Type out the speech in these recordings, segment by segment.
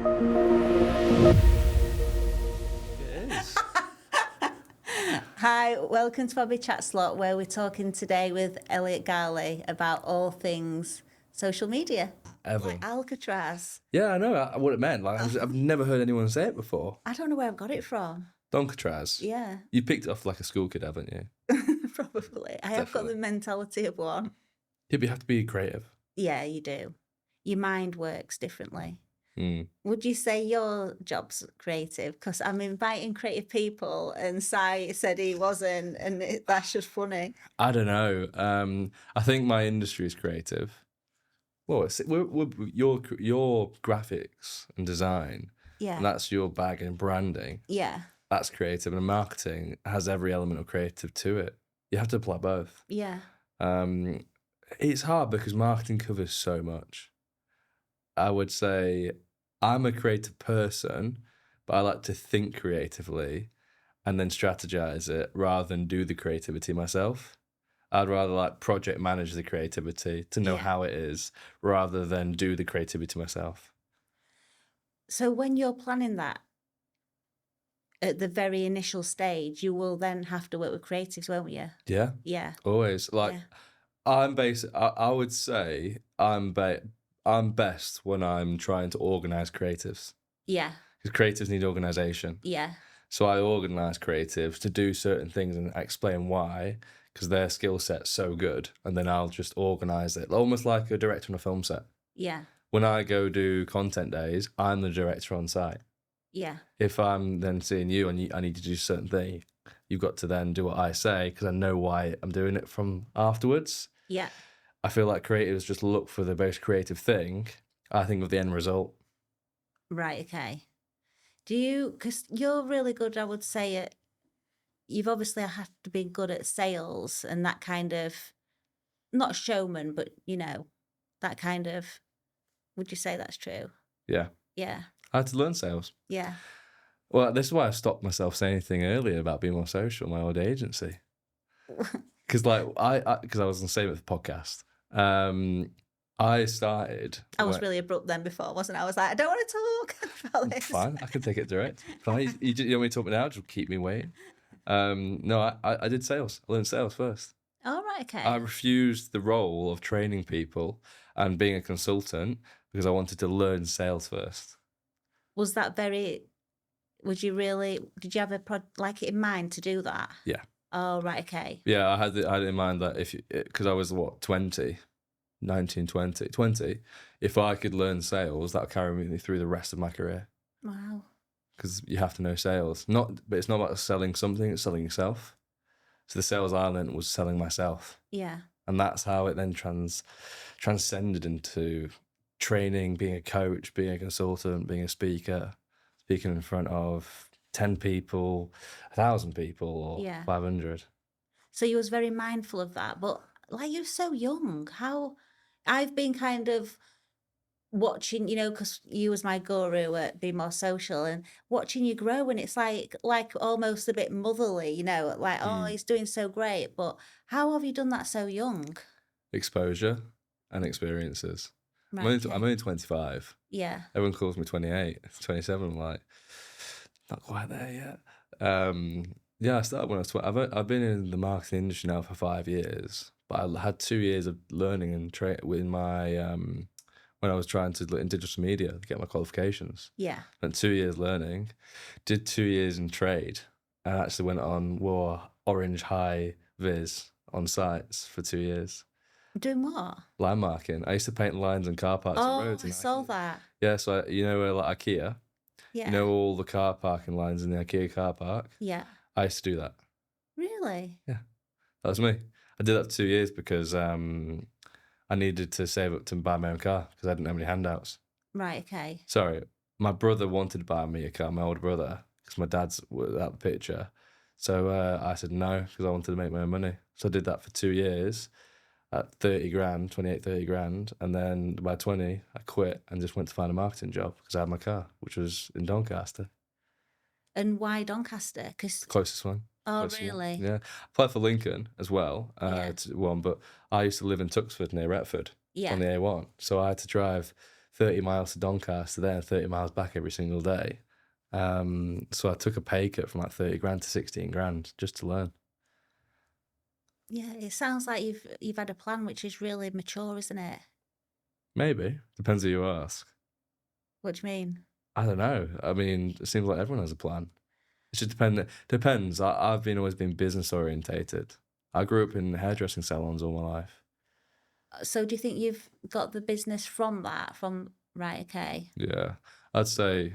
It is. Hi, welcome to Bobby Chat Slot, where we're talking today with Elliot Ghali about all things social media. Ever. Like Alcatraz. Yeah, I know what it meant. Like I've never heard anyone say it before. I don't know where I've got it from. Doncatraz. Yeah, You picked it off like a school kid, haven't you? probably. I have got Definitely. the mentality of one. Yeah, but you have to be creative. Yeah, you do. Your mind works differently. Mm. Would you say your job's creative? Because I'm inviting creative people, and Si said he wasn't, and that's just funny. I don't know. I think my industry is creative. Well, your graphics and design, Yeah, and that's your bag and branding. yeah, That's creative, and marketing has every element of creative to it. You have to apply both. yeah, It's hard because marketing covers so much. I would say I'm a creative person, but I like to think creatively and then strategize it rather than do the creativity myself. I'd rather like project manage the creativity to know Yeah. how it is rather than do the creativity myself. So when you're planning that at the very initial stage, you will then have to work with creatives, won't you? Yeah, Yeah, always. Like yeah, I would say I'm best when I'm trying to organize creatives yeah, because creatives need organization. yeah, So I organise creatives to do certain things and explain why, because their skill set's so good. And then I'll just organise it, almost like a director on a film set. yeah, When I go do content days, I'm the director on site. yeah, If I'm then seeing you and I need to do a certain thing, you've got to then do what I say because I know why I'm doing it from afterwards. yeah. I feel like creatives just look for the most creative thing. I think of the end result. Right, okay. Because you're really good, I would say, you've obviously had to be good at sales and that kind of, not showman, but, that kind of, would you say that's true? Yeah. Yeah, I had to learn sales. yeah, Well, this is why I stopped myself saying anything earlier about being more social, my old agency. Because because I was on the same with the podcast. I started. I was really abrupt then before, wasn't I? I was like, I don't want to talk about this. Fine, I can take it direct. Fine, you want me to talk me now? Just keep me waiting. No, I did sales. I learned sales first. Oh, right, okay. I refused the role of training people and being a consultant because I wanted to learn sales first. Was that did you have like it in mind to do that? Yeah. Oh, right, okay. Yeah, I had it in mind that because I was 19, 20, if I could learn sales, that would carry me through the rest of my career. Wow. Because you have to know sales. But it's not about selling something, it's selling yourself. So the sales I learned was selling myself. Yeah. And that's how it then transcended into training, being a coach, being a consultant, being a speaker, speaking in front of 10 people, 1,000 people, or Yeah. 500. So you was very mindful of that, but like you're so young. How I've been kind of watching, because you was my guru at Be More Social and watching you grow, and it's like almost a bit motherly, like, oh, he's doing so great. But how have you done that so young? Exposure and experiences. Right, I'm only 25. Yeah. Everyone calls me 28, 27. I'm like, not quite there yet. Yeah, I started when I was 20. I've been in the marketing industry now for 5 years, but I had 2 years of learning and in my when I was trying to in digital media to get my qualifications. Yeah. Spent 2 years learning, did 2 years in trade, and actually wore orange high vis on sites for 2 years. Doing what? Line marking. I used to paint lines and car parks and roads. Oh, I saw that. Yeah, so like IKEA. Yeah. You know all the car parking lines in the IKEA car park. Yeah. I used to do that. Really? Yeah, that was me. I did that for 2 years because I needed to save up to buy my own car because I didn't have any handouts. Right. Okay. Sorry, my brother wanted to buy me a car, my older brother, because my dad's without the picture. So I said no because I wanted to make my own money. So I did that for 2 years at 30 grand, 28, 30 grand. And then by 20, I quit and just went to find a marketing job because I had my car, which was in Doncaster. And why Doncaster? Because Closest one. oh, Closest one. really? Yeah. Applied for Lincoln as well, Yeah. but I used to live in Tuxford near Retford Yeah. on the A1. So I had to drive 30 miles to Doncaster, then 30 miles back every single day. So I took a pay cut from like 30 grand to 16 grand just to learn. Yeah, it sounds like you've had a plan which is really mature, isn't it? Maybe. Depends who you ask. What do you mean? I don't know. I mean, it seems like everyone has a plan. It just depends. I've always been business orientated. I grew up in hairdressing salons all my life. So do you think you've got the business from that? From right, okay. Yeah. I'd say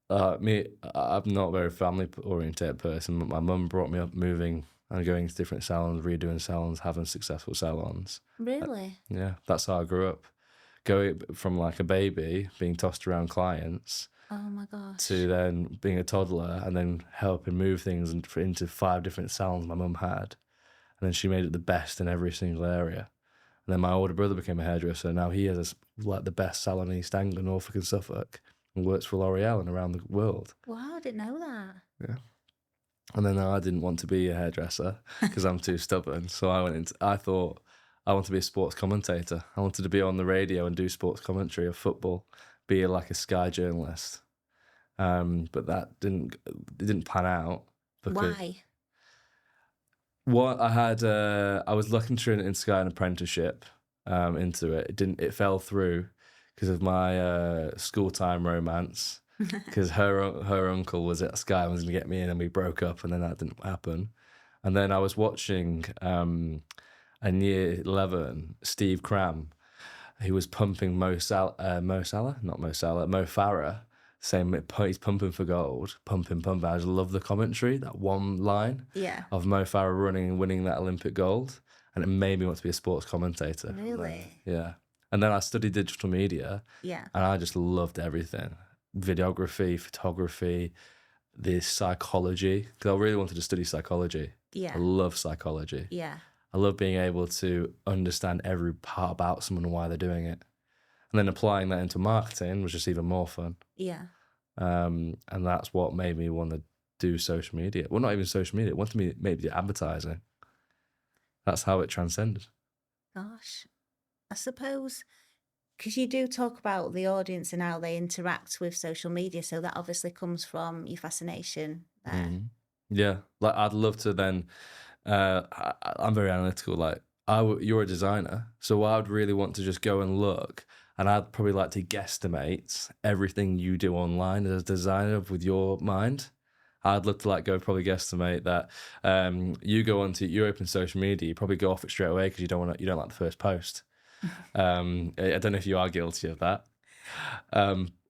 I'm not a very family oriented person. My mum brought me up moving and going to different salons, redoing salons, having successful salons. Really? Yeah, that's how I grew up. Going from like a baby, being tossed around clients, Oh my gosh. to then being a toddler and then helping move things into 5 different salons my mum had. And then she made it the best in every single area. And then my older brother became a hairdresser. Now he has like the best salon in East Anglia, Norfolk and Suffolk, and works for L'Oreal and around the world. Wow, I didn't know that. Yeah. And then I didn't want to be a hairdresser because I'm too stubborn. So I thought I wanted to be a sports commentator. I wanted to be on the radio and do sports commentary of football, be like a Sky journalist. But that didn't pan out because Why? what I was looking through in Sky an apprenticeship into it. It fell through because of my school time romance. Because her uncle was at Sky and was going to get me in, and we broke up, and then that didn't happen. And then I was watching in year 11 Steve Cram. He was pumping Mo Farah, saying he's pumping for gold, pumping. I just love the commentary, that one line Yeah. of Mo Farah running and winning that Olympic gold, and it made me want to be a sports commentator. Really? Yeah. And then I studied digital media, Yeah. and I just loved everything. Videography, photography, the psychology, because I really wanted to study psychology. Yeah. I love psychology. Yeah. I love being able to understand every part about someone and why they're doing it. And then applying that into marketing was just even more fun. Yeah. And that's what made me want to do social media. Well, not even social media. It wanted me maybe do advertising. That's how it transcended. Gosh. I suppose because you do talk about the audience and how they interact with social media, so that obviously comes from your fascination there. Yeah, like I'd love to then. I'm very analytical. Like you're a designer, so I would really want to just go and look, and I'd probably like to guesstimate everything you do online as a designer with your mind. I'd love to like go probably guesstimate that you open social media, you probably go off it straight away because you don't like the first post. I don't know if you are guilty of that.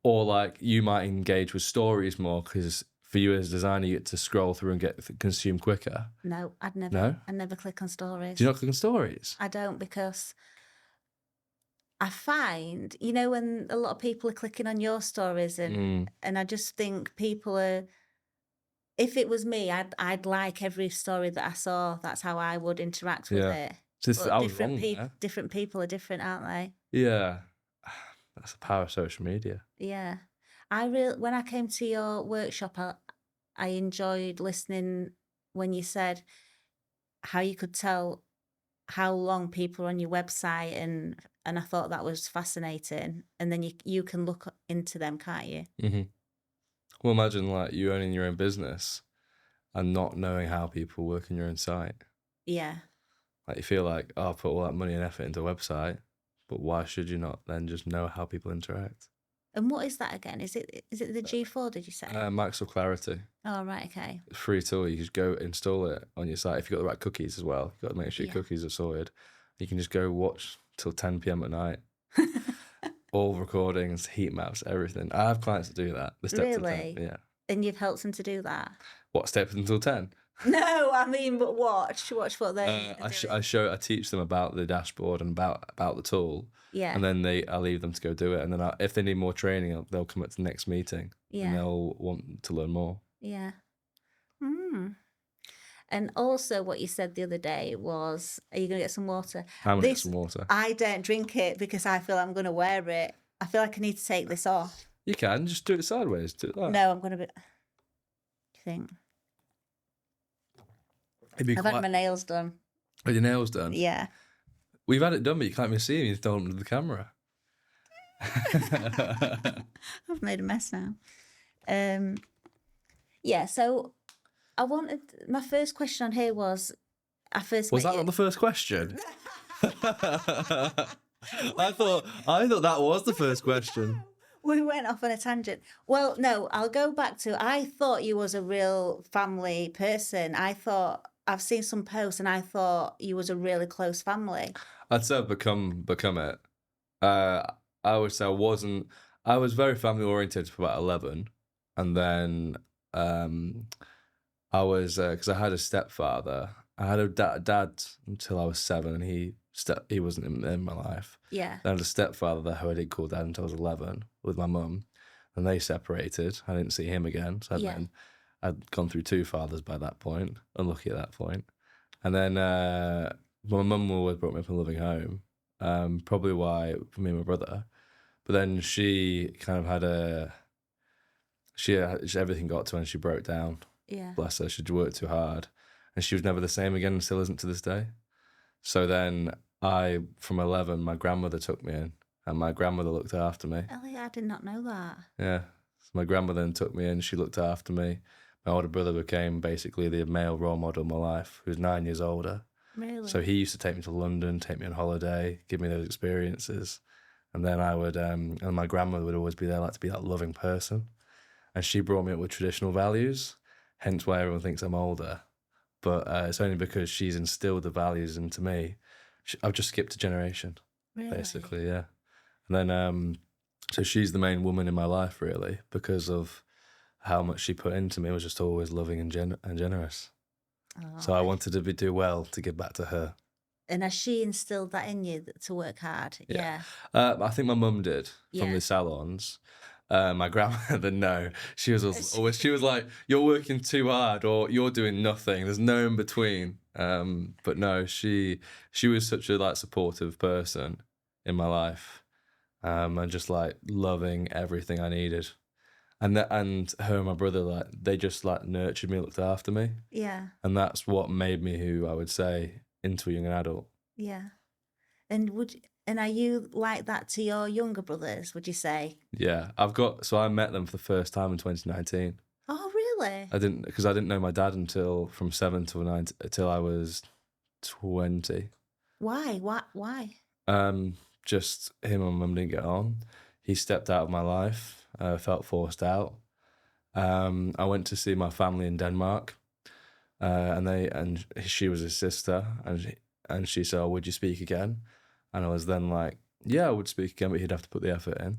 Or like you might engage with stories more because for you as a designer, you get to scroll through and consume quicker. No, I'd never click on stories. Do you not click on stories? I don't, because I find, when a lot of people are clicking on your stories and I just think people are, if it was me, I'd like every story that I saw. That's how I would interact with it. But I was different wrong there. different people are different, aren't they? Yeah. That's the power of social media. Yeah. When I came to your workshop, I enjoyed listening when you said how you could tell how long people are on your website, and I thought that was fascinating. And then you can look into them, can't you? Mm-hmm. Well, imagine like you owning your own business and not knowing how people work on your own site. Yeah. Like you feel like, oh, I put all that money and effort into a website, but why should you not then just know how people interact? And what is that again? Is it the G4, did you say? Microsoft Clarity. Oh, right, okay. Free tool. You just go install it on your site. If you've got the right cookies as well, you've got to make sure your cookies are sorted. You can just go watch till 10 p.m. at night. All recordings, heat maps, everything. I have clients that do that. The steps till 10. Really? Yeah. And you've helped them to do that? What, steps until 10? No, I mean, but watch what they I teach them about the dashboard and about the tool. Yeah. And then I leave them to go do it. And then if they need more training, they'll come up to the next meeting. Yeah. And they'll want to learn more. Yeah. And also what you said the other day was, are you going to get some water? I'm going to get some water. I don't drink it because I feel I'm going to wear it. I feel like I need to take this off. You can. Just do it sideways. Do it like. No, I'm going to be... Do you think? I've had my nails done. Had your nails done? Yeah. We've had it done, but you can't even see them. You don't hold them to the camera. I've made a mess now. Yeah, so I wanted my first question on here was I first Was met that you. not the first question? I thought that was the first question. We went off on a tangent. Well, no, I'll go back to I thought you was a real family person. I thought I've seen some posts and I thought you was a really close family. I'd say I've become it. Uh, I would say I wasn't. I was very family oriented for about 11, and then I was because I had a stepfather. I had a dad until I was 7, and he wasn't in my life. Yeah. Then I had a stepfather that who I didn't call dad until I was 11 with my mum, and they separated. I didn't see him again, so Yeah. I'd gone through 2 fathers by that point. Unlucky at that point, and then my mum always brought me up in a loving home. Probably why for me and my brother, but then she kind of had everything got to her and she broke down. Yeah. Bless her, she'd worked too hard, and she was never the same again, and still isn't to this day. So then from 11, my grandmother took me in, and my grandmother looked after me. Elliot, I did not know that. Yeah, so my grandmother then took me in, she looked after me. My older brother became basically the male role model of my life, who's 9 years older. Really? So he used to take me to London, take me on holiday, give me those experiences. And then I would, and my grandmother would always be there, like to be that loving person. And she brought me up with traditional values, hence why everyone thinks I'm older. But it's only because she's instilled the values into me. I've just skipped a generation, Really? basically, yeah. And then, so she's the main woman in my life, really, because of how much she put into me. It was just always loving and generous. Oh, So I wanted to do well to give back to her. and has she instilled that in you to work hard? Yeah. Yeah. I think my mum did from Yeah. the salons. My grandmother, no, she was always she was like, "You're working too hard, or you're doing nothing. There's no in between." But no, she was such a like supportive person in my life, and just like loving everything I needed, and her and my brother like they just like nurtured me, looked after me, Yeah. and that's what made me who I would say into a young adult. Yeah. And are you like that to your younger brothers, would you say? Yeah, so I met them for the first time in 2019. Oh, really? Because I didn't know my dad until from 7 till 9 till I was 20. Why? Why? Just him and my mum didn't get on. He stepped out of my life. Felt forced out. I went to see my family in Denmark, and she was his sister, and she said, "Oh, would you speak again?" And I was then like, "Yeah, I would speak again, but he'd have to put the effort in."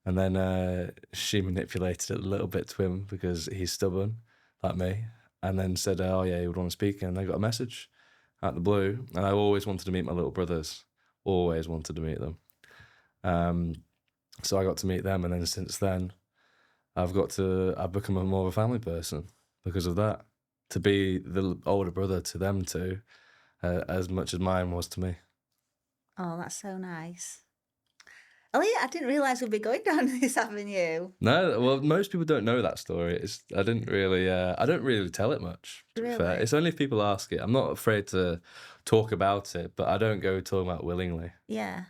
And then she manipulated it a little bit to him because he's stubborn, like me, and then said, "Oh yeah, he would want to speak." And I got a message out of the blue, and I always wanted to meet my little brothers. Always wanted to meet them. So I got to meet them, and then since then, I've become more of a family person because of that. To be the older brother to them too, as much as mine was to me. Oh, that's so nice. Elliot, I didn't realise we'd be going down this avenue. No, well, most people don't know that story. I don't really tell it much, to be fair. Really? It's only if people ask it. I'm not afraid to talk about it, but I don't go talking about it willingly. Yeah.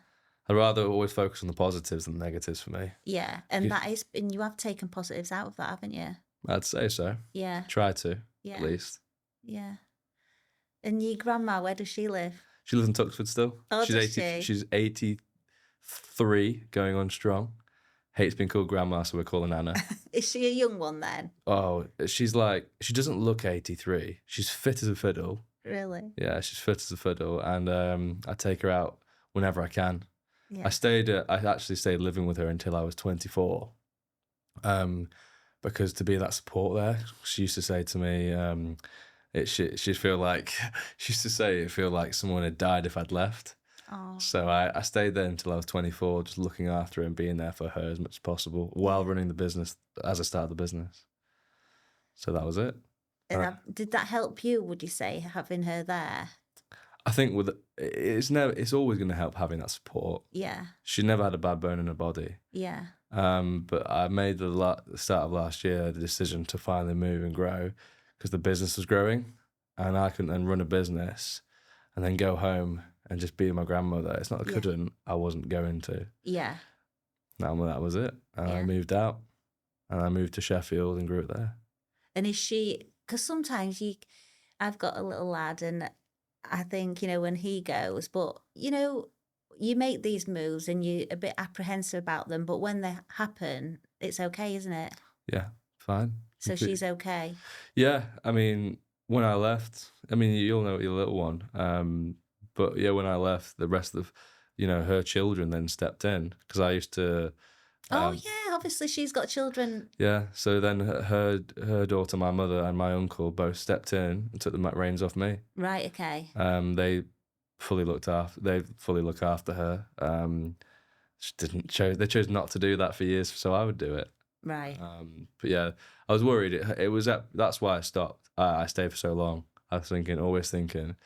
I'd rather always focus on the positives than the negatives for me. Yeah. And and you have taken positives out of that, haven't you? I'd say so. Yeah. Try to, Yeah. at least. Yeah. And your grandma, where does she live? She lives in Tuxford still. Oh, she's does 80. she? She's 83, going on strong. Hates being called grandma, so we're calling Anna. Is she a young one then? Oh, she doesn't look 83. She's fit as a fiddle. Really? Yeah, she's fit as a fiddle, and I take her out whenever I can. Yeah. I actually stayed living with her until I was 24, because to be that support there, she used to say to me, she'd feel like she used to say it feel like someone had died if I'd left. Oh. So I stayed there until I was 24, just looking after her and being there for her as much as possible while running the business as I started the business. So that was it. And did that help you, would you say, having her there? I think it's always going to help having that support. Yeah. She never had a bad bone in her body. Yeah. But I made the start of last year the decision to finally move and grow because the business was growing, and I couldn't then run a business and then go home and just be my grandmother. It's not I couldn't, I wasn't going to. Yeah. that was it. And I Yeah. moved out, and I moved to Sheffield and grew up there. And is she, because sometimes I've got a little lad and I think, when he goes, but, you make these moves and you're a bit apprehensive about them, but when they happen, it's okay, isn't it? Yeah, fine. So she's okay. Yeah, I mean, when I left, I mean, you'll know your little one. But yeah, when I left, the rest of, her children then stepped in because I used to. Oh yeah, obviously she's got children. Yeah, so then her daughter, my mother, and my uncle both stepped in and took the reins off me. Right, okay. They fully looked after. They fully look after her. She didn't chose. They chose not to do that for years, so I would do it. Right. But yeah, I was worried. It was that's why I stopped. I stayed for so long. I was always thinking,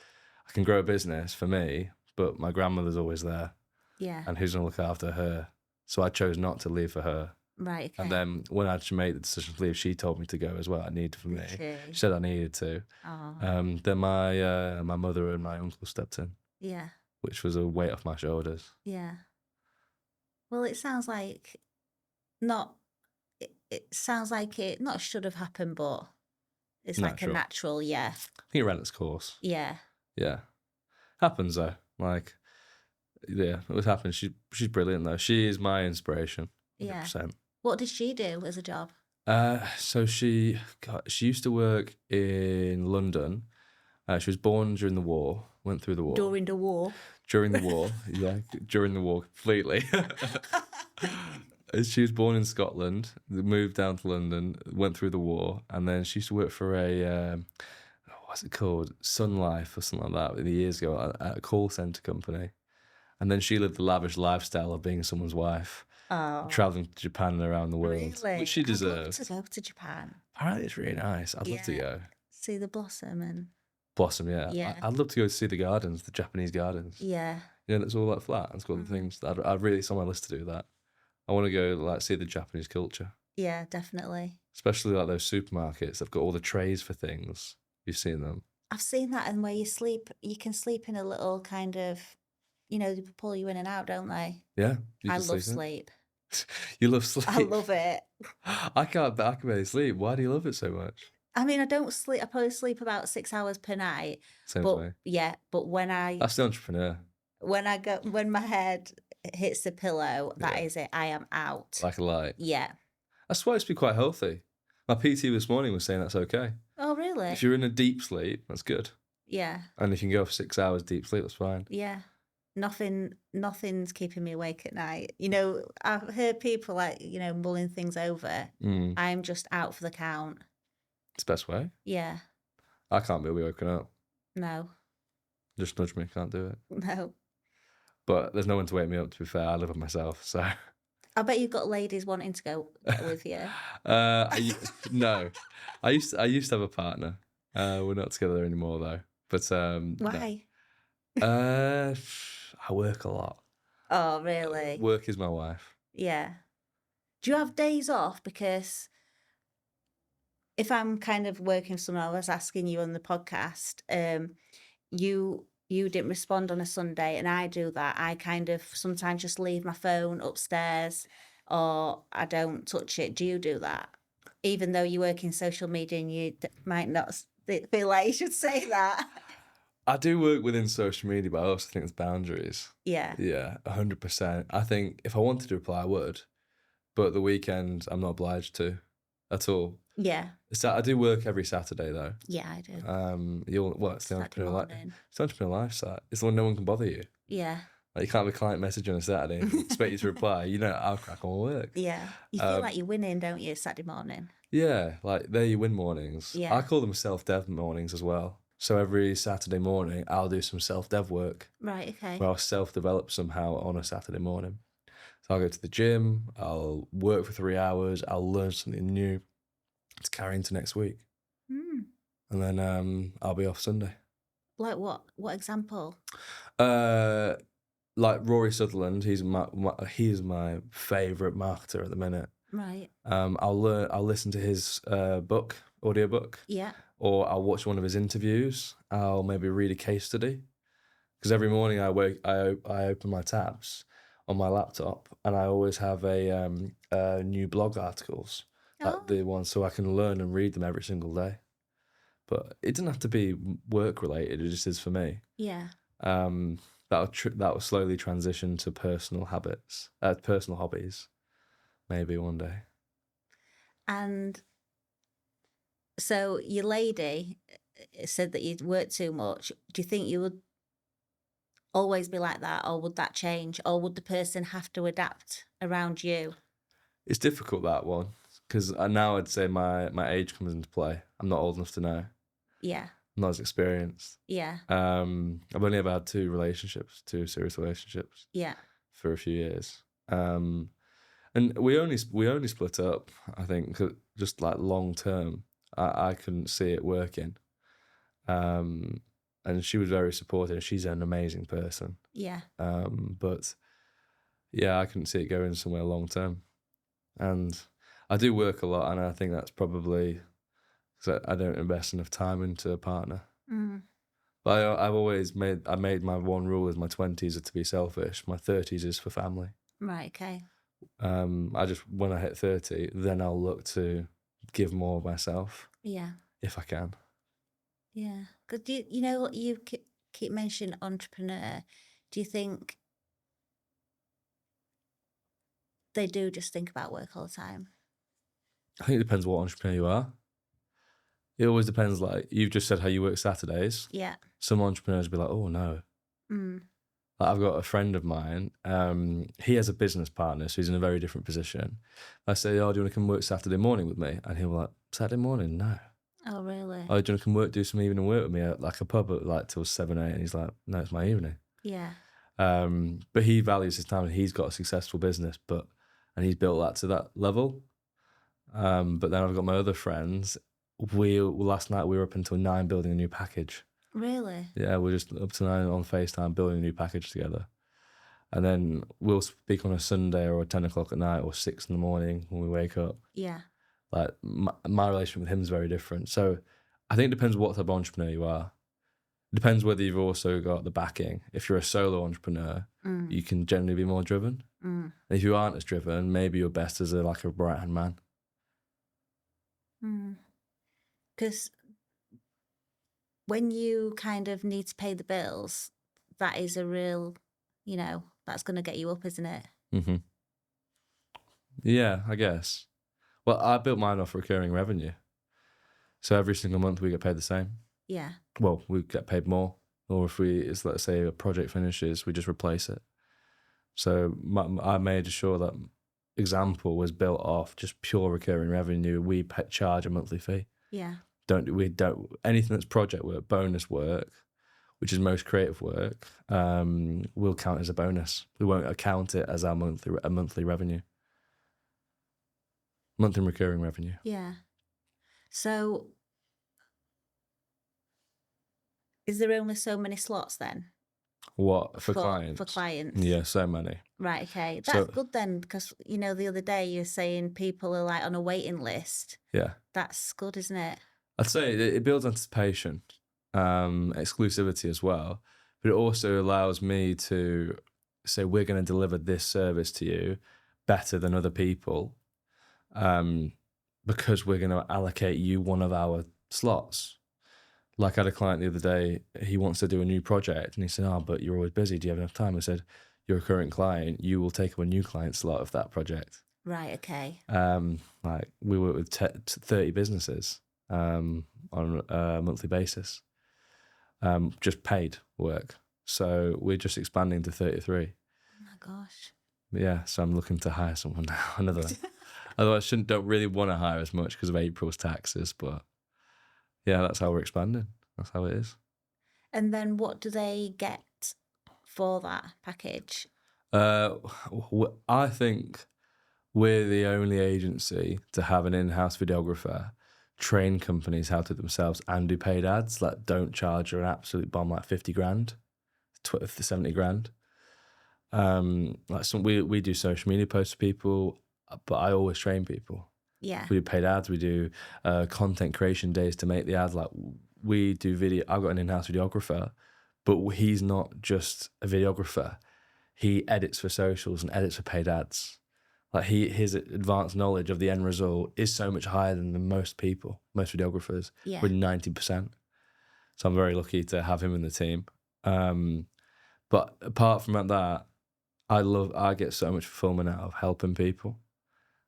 I can grow a business for me, but my grandmother's always there, Yeah. and who's gonna look after her? So I chose not to leave for her. Right, okay. And then when I actually made the decision to leave, she told me to go as well. I needed for me. She said I needed to. Oh. Then my mother and my uncle stepped in, Yeah. which was a weight off my shoulders. Yeah. Well, it sounds like not. It sounds like it not should have happened, but it's like a natural. Yeah. I think it ran its course. Yeah. Yeah, happens though. Like, yeah, it was happening. She's brilliant though. She is my inspiration. 100%. Yeah. What did she do as a job? So she used to work in London. She was born during the war. Went through the war. During the war. During the war, yeah, during the war, completely. She was born in Scotland, moved down to London, went through the war, and then she used to work for a what's it called, Sun Life or something like that, years ago, at a call center company. And then she lived the lavish lifestyle of being someone's wife, traveling to Japan and around the world, Really? which she deserves. I'd love to go to Japan. Apparently, it's really nice. I'd love to go. See the blossom and. Blossom, yeah. Yeah. I'd love to go see the gardens, the Japanese gardens. Yeah. Yeah, it's all like flat. It's got the things. I'd really, it's on my list to do that. I want to go see the Japanese culture. Yeah, definitely. Especially like those supermarkets. They've got all the trays for things. You've seen them. I've seen that, and where you can sleep in a little kind of, they pull you in and out, don't they? Yeah. I love sleep. You love sleep? I love it. I can barely sleep. Why do you love it so much? I mean, I don't sleep. I probably sleep about 6 hours per night. Same for me. Yeah, but that's the entrepreneur. When my head hits the pillow, that is it. I am out. Like a light. Yeah. That's why it's be quite healthy. My PT this morning was saying that's okay. Oh, really? If you're in a deep sleep, that's good. Yeah. And if you can go for 6 hours deep sleep, that's fine. Yeah. Nothing's keeping me awake at night. I've heard people mulling things over. I'm just out for the count. It's the best way. Yeah. I can't be woken up. No. Just nudge me, can't do it. No. But there's no one to wake me up, to be fair. I live with myself, so. I bet you've got ladies wanting to go with you. No. I used to have a partner. We're not together anymore, though. But why? No. I work a lot. Oh, really? Work is my wife. Yeah. Do you have days off? Because if I'm kind of working somewhere, I was asking you on the podcast, you didn't respond on a Sunday, and I do that. I kind of sometimes just leave my phone upstairs, or I don't touch it. Do you do that? Even though you work in social media and you might not feel like you should say that. I do work within social media, but I also think there's boundaries. Yeah. Yeah, 100%. I think if I wanted to reply, I would. But the weekend, I'm not obliged to at all. Yeah. I do work every Saturday, though. Yeah, I do. It's the entrepreneur life. It's the entrepreneur life side. It's the one no one can bother you. Yeah. Like, you can't have a client message on a Saturday and expect you to reply. I'll crack on with work. Yeah. You feel like you're winning, don't you, Saturday morning? Yeah, like they're your win mornings. Yeah. I call them self-dev mornings as well. So every Saturday morning, I'll do some self-dev work. Right, okay. Where I'll self-develop somehow on a Saturday morning. So I'll go to the gym, I'll work for 3 hours, I'll learn something new to carry into next week. And then I'll be off Sunday. Like what? What example? Like Rory Sutherland, he's my favourite marketer at the minute. Right. I'll listen to his audiobook. Yeah. Or I'll watch one of his interviews. I'll maybe read a case study. Because every morning I open my tabs on my laptop, and I always have new blog articles, like Oh, the ones so I can learn and read them every single day. But it doesn't have to be work related. It just is for me. yeah. Um, that'll slowly transition to personal hobbies, maybe one day. And so your lady said that you'd work too much. Do you think you would always be like that, or would that change, or would the person have to adapt around you? It's difficult, that one, because now I'd say my age comes into play. I'm not old enough to know. Yeah, I'm not as experienced. yeah, I've only ever had two serious relationships yeah, for a few years. And we only split up, I think, 'cause just like long term. I couldn't see it working. Um, and she was very supportive. She's an amazing person. yeah, But yeah, I couldn't see it going somewhere long term. And I do work a lot, and I think that's probably because I don't invest enough time into a partner. mm, But I made my one rule is my 20s are to be selfish. My 30s is for family. right, okay, When I hit 30, then I'll look to give more of myself yeah, if I can. yeah. Because you know, you keep mentioning entrepreneur. Do you think they do just think about work all the time? I think it depends what entrepreneur you are. It always depends. Like you've just said, how you work Saturdays. Yeah, Some entrepreneurs be like, "Oh no." mm, Like, I've got a friend of mine. He has a business partner, so he's in a very different position. I say, "Oh, do you want to come work Saturday morning with me?" And he'll be like, "Saturday morning? No." oh really? "Oh, do you want to come do some evening work with me at like a pub at like till 7, 8?" And he's like, "No, it's my evening." Yeah, But he values his time, and he's got a successful business, and he's built that to that level. But then I've got my other friends. Last night we were up until 9 building a new package. really? Yeah, we're just up to 9 on FaceTime building a new package together. And then we'll speak on a Sunday or 10 o'clock at night or 6 in the morning when we wake up. Yeah, Like my relationship with him is very different. So I think it depends what type of entrepreneur you are. It depends whether you've also got the backing. If you're a solo entrepreneur, mm, you can generally be more driven. mm, And if you aren't as driven, maybe you're best as like a right hand man. mm. Because when you kind of need to pay the bills, that is a real, that's going to get you up, isn't it? Hmm. Yeah, I guess. Well, I built mine off recurring revenue. So every single month we get paid the same. Yeah, Well, we get paid more. Or if let's say a project finishes, we just replace it. So I made sure that example was built off just pure recurring revenue. We charge a monthly fee. yeah, Don't anything that's project work, bonus work, which is most creative work, will count as a bonus. We won't account it as our monthly revenue, monthly recurring revenue. yeah. So is there only so many slots then What for for clients? clients? Yeah, so many. Right, okay. That's So good then, because the other day you're saying people are like on a waiting list. yeah, That's good, isn't it? I'd say it builds anticipation, exclusivity as well, but it also allows me to say we're going to deliver this service to you better than other people, because we're going to allocate you one of our slots. Like I had a client the other day, he wants to do a new project, and he said, "Oh, but you're always busy. Do you have enough time?" I said, "You're a current client. You will take up a new client slot of that project." Right, okay. Like we work with 30 businesses on a monthly basis, just paid work. So we're just expanding to 33. Oh my gosh. Yeah, so I'm looking to hire someone now. Although don't really want to hire as much because of April's taxes, but yeah, that's how we're expanding. That's how it is. And then what do they get for that package? I think we're the only agency to have an in-house videographer train companies how to do it themselves and do paid ads. Like, don't charge an absolute bomb like 50 grand, 70 grand. We do social media posts for people, but I always train people. Yeah, We do paid ads. We do content creation days to make the ads. Like, we do video. I've got an in-house videographer, but he's not just a videographer. he edits for socials and edits for paid ads. Like his advanced knowledge of the end result is so much higher than most people, most videographers, Yeah. with 90%. So I'm very lucky to have him in the team. But apart from that, I get so much fulfillment out of helping people.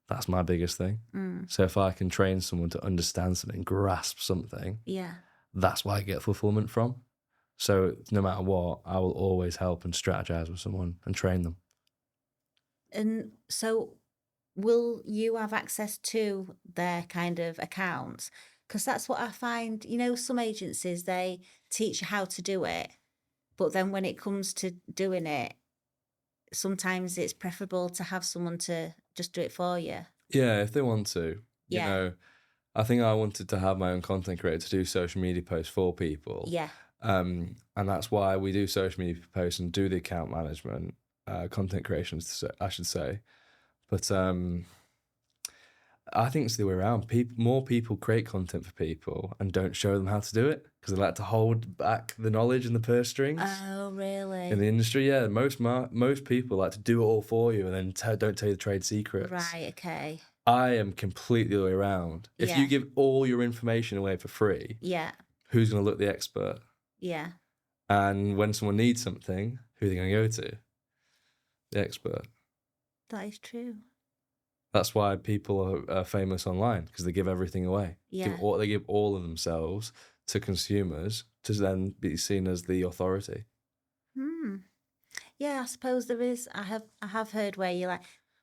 That's my biggest thing. So if I can train someone to understand something, grasp something, Yeah. that's why I get fulfillment from. So no matter what, I will always help and strategize with someone and train them. And so will you have access to their kind of accounts? Because that's what I find, some agencies, they teach you how to do it, but then when it comes to doing it, sometimes it's preferable to have someone to just do it for you. Yeah, if they want to. Yeah. I think I wanted to have my own content creator to do social media posts for people. Yeah. And that's why we do social media posts and do the account management, content creations, I should say. But I think it's the way around. More people create content for people and don't show them how to do it because they like to hold back the knowledge and the purse strings. Oh, really? In the industry, yeah, most people like to do it all for you and then don't tell you the trade secrets. Right, okay. I am completely the way around. If Yeah. you give all your information away for free, Yeah. who's going to look the expert? Yeah. And when someone needs something, who are they going to go to? The expert. That is true. That's why people are famous online, because they give everything away. Yeah. They give all of themselves to consumers to then be seen as the authority. Yeah, I suppose there is. I have heard where you like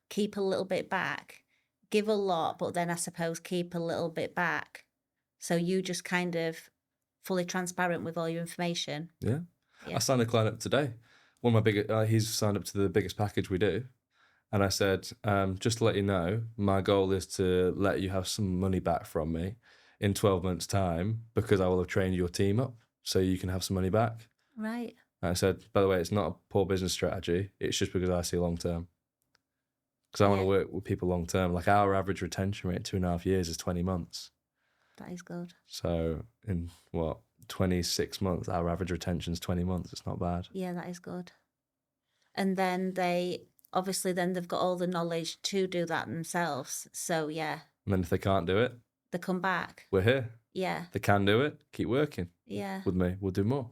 keep a little bit back, give a lot, but then I suppose keep a little bit back. So you just kind of fully transparent with all your information. Yeah. Yeah. I signed a client up today. One of my biggest, he's signed up to the biggest package we do. And I said, just to let you know, my goal is to let you have some money back from me in 12 months' time because I will have trained your team up so you can have some money back. Right. And I said, by the way, it's not a poor business strategy. It's just because I see long term. Because I want to work with people long term. Like our average retention rate, 2.5 years, is 20 months. That is good. So in 26 months, our average retention is 20 months. It's not bad. Yeah, that is good. And then they've got all the knowledge to do that themselves. So yeah. And then if they can't do it, they come back. We're here. Yeah. They can do it. Keep working. Yeah. With me. We'll do more.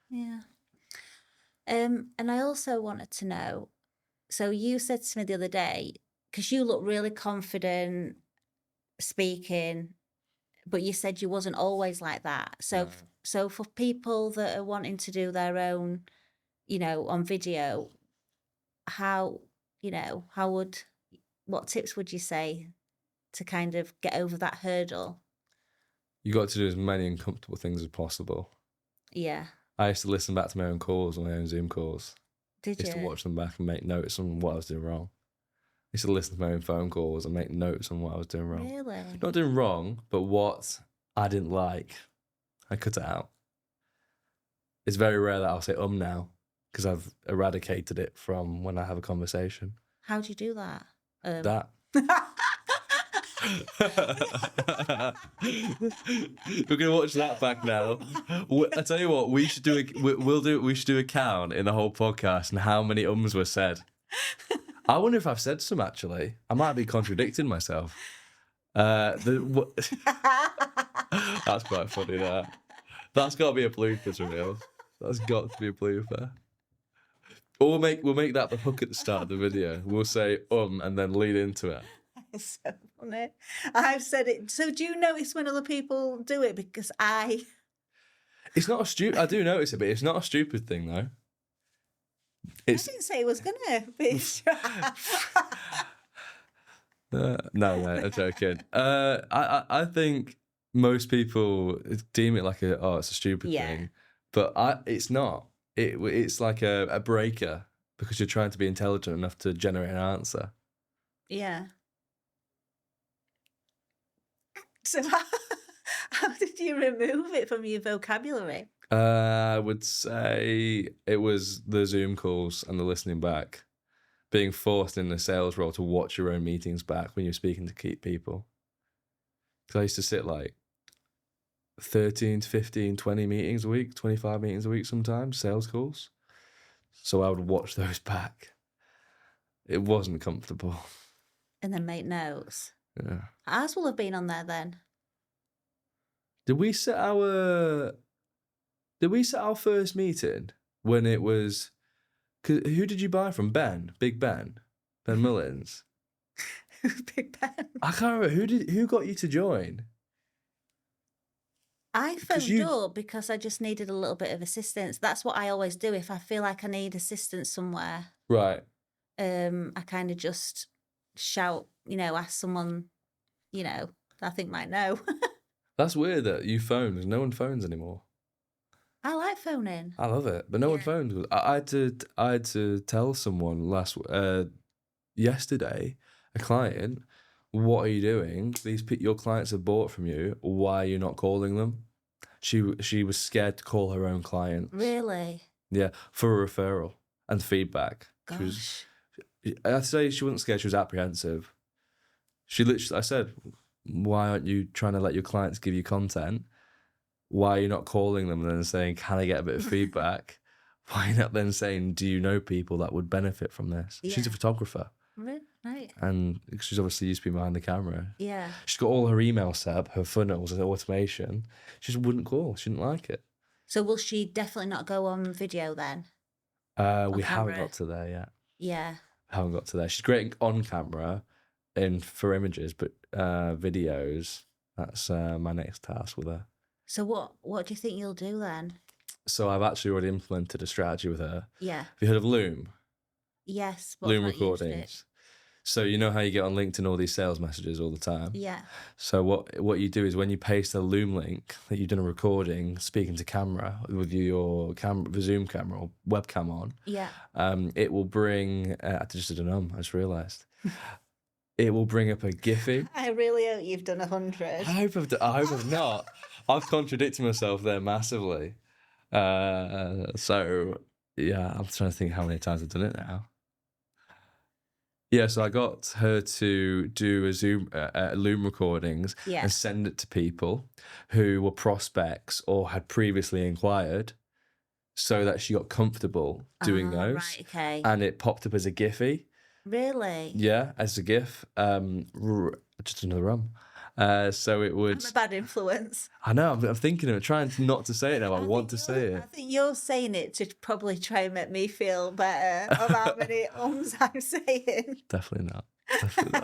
Yeah. And I also wanted to know, so you said to me the other day, because you look really confident speaking, but you said you wasn't always like that. So, No. so for people that are wanting to do their own, on video, what tips would you say to kind of get over that hurdle? You got to do as many uncomfortable things as possible. Yeah. I used to listen back to my own calls, my own Zoom calls. Did I used you? to watch them back and make notes on what I was doing wrong. I used to listen to my own phone calls and make notes on what I was doing wrong. Really? Not doing wrong, but what I didn't like. I cut it out. It's very rare that I'll say now because I've eradicated it from when I have a conversation. How'd you do that? That. We're gonna watch that back now. I tell you what, we should do. We should do a count in the whole podcast and how many ums were said. I wonder if I've said some actually. I might be contradicting myself. That's quite funny. That's got to be a blooper to real. That's got to be a blooper. Or we'll make that the hook at the start of the video. We'll say and then lead into it. It's so funny. I've said it. So do you notice when other people do it? Because It's not a stupid. I do notice it, but it's not a stupid thing though. I didn't say it was gonna be. No, mate, I'm joking. I think most people deem it like it's a stupid thing, but it's not. It's like a breaker because you're trying to be intelligent enough to generate an answer. Yeah. So how did you remove it from your vocabulary? I would say it was the Zoom calls and the listening back. Being forced in a sales role to watch your own meetings back when you're speaking to key people. Because I used to sit like 13 to 15, 20 meetings a week, 25 meetings a week sometimes, sales calls. So I would watch those back. It wasn't comfortable. And then make notes. Yeah. Ours will have been on there then. Did we set our first meeting when it was? Who did you buy from? Ben, Big Ben, Ben Mullins. Big Ben. I can't remember who got you to join. I 'Cause phoned up because I just needed a little bit of assistance. That's what I always do if I feel like I need assistance somewhere. Right. I kind of just shout, ask someone, I think might know. That's weird that you phoned. 'Cause no one phones anymore. I like phoning. I love it, but no one Yeah. phones. I had to tell someone yesterday, a client, what are you doing? Your clients have bought from you. Why are you not calling them? She was scared to call her own clients. Really? Yeah, for a referral and feedback. Gosh. I'd say she wasn't scared. She was apprehensive. I said, why aren't you trying to let your clients give you content? Why are you not calling them and then saying, can I get a bit of feedback? Why not then saying, do you know people that would benefit from this? She's a Yeah. photographer. Right. And she's obviously used to be behind the camera. Yeah. She's got all her emails set up, her funnels, her automation. She just wouldn't call. She didn't like it. So will she definitely not go on video then? We haven't camera? got to there yet. Yeah. Haven't got to there. She's great on camera and for images, but videos, that's my next task with her. So what do you think you'll do then? So I've actually already implemented a strategy with her. Yeah. Have you heard of Loom? Yes. But Loom I've not used it. recordings. So you know how you get on LinkedIn all these sales messages all the time? Yeah. So what you do is when you paste a Loom link that you've done a recording speaking to camera with your Zoom camera or webcam on, Yeah. it will bring. I just did I just realised. It will bring up a Giphy. I really hope you've done 100. I hope I've not. I've contradicted myself there massively. So yeah, I'm trying to think how many times I've done it now. Yeah, so I got her to do a Loom recordings Yeah. and send it to people who were prospects or had previously inquired, so that she got comfortable doing those. Right. Okay. And it popped up as a Giphy. Really? Yeah, as a GIF. Just another rum. So it would. I'm a bad influence. I know. I'm thinking of it, trying not to say it now. I want to say I it. think you're saying it to probably try and make me feel better of how many ums I'm saying. Definitely not. Definitely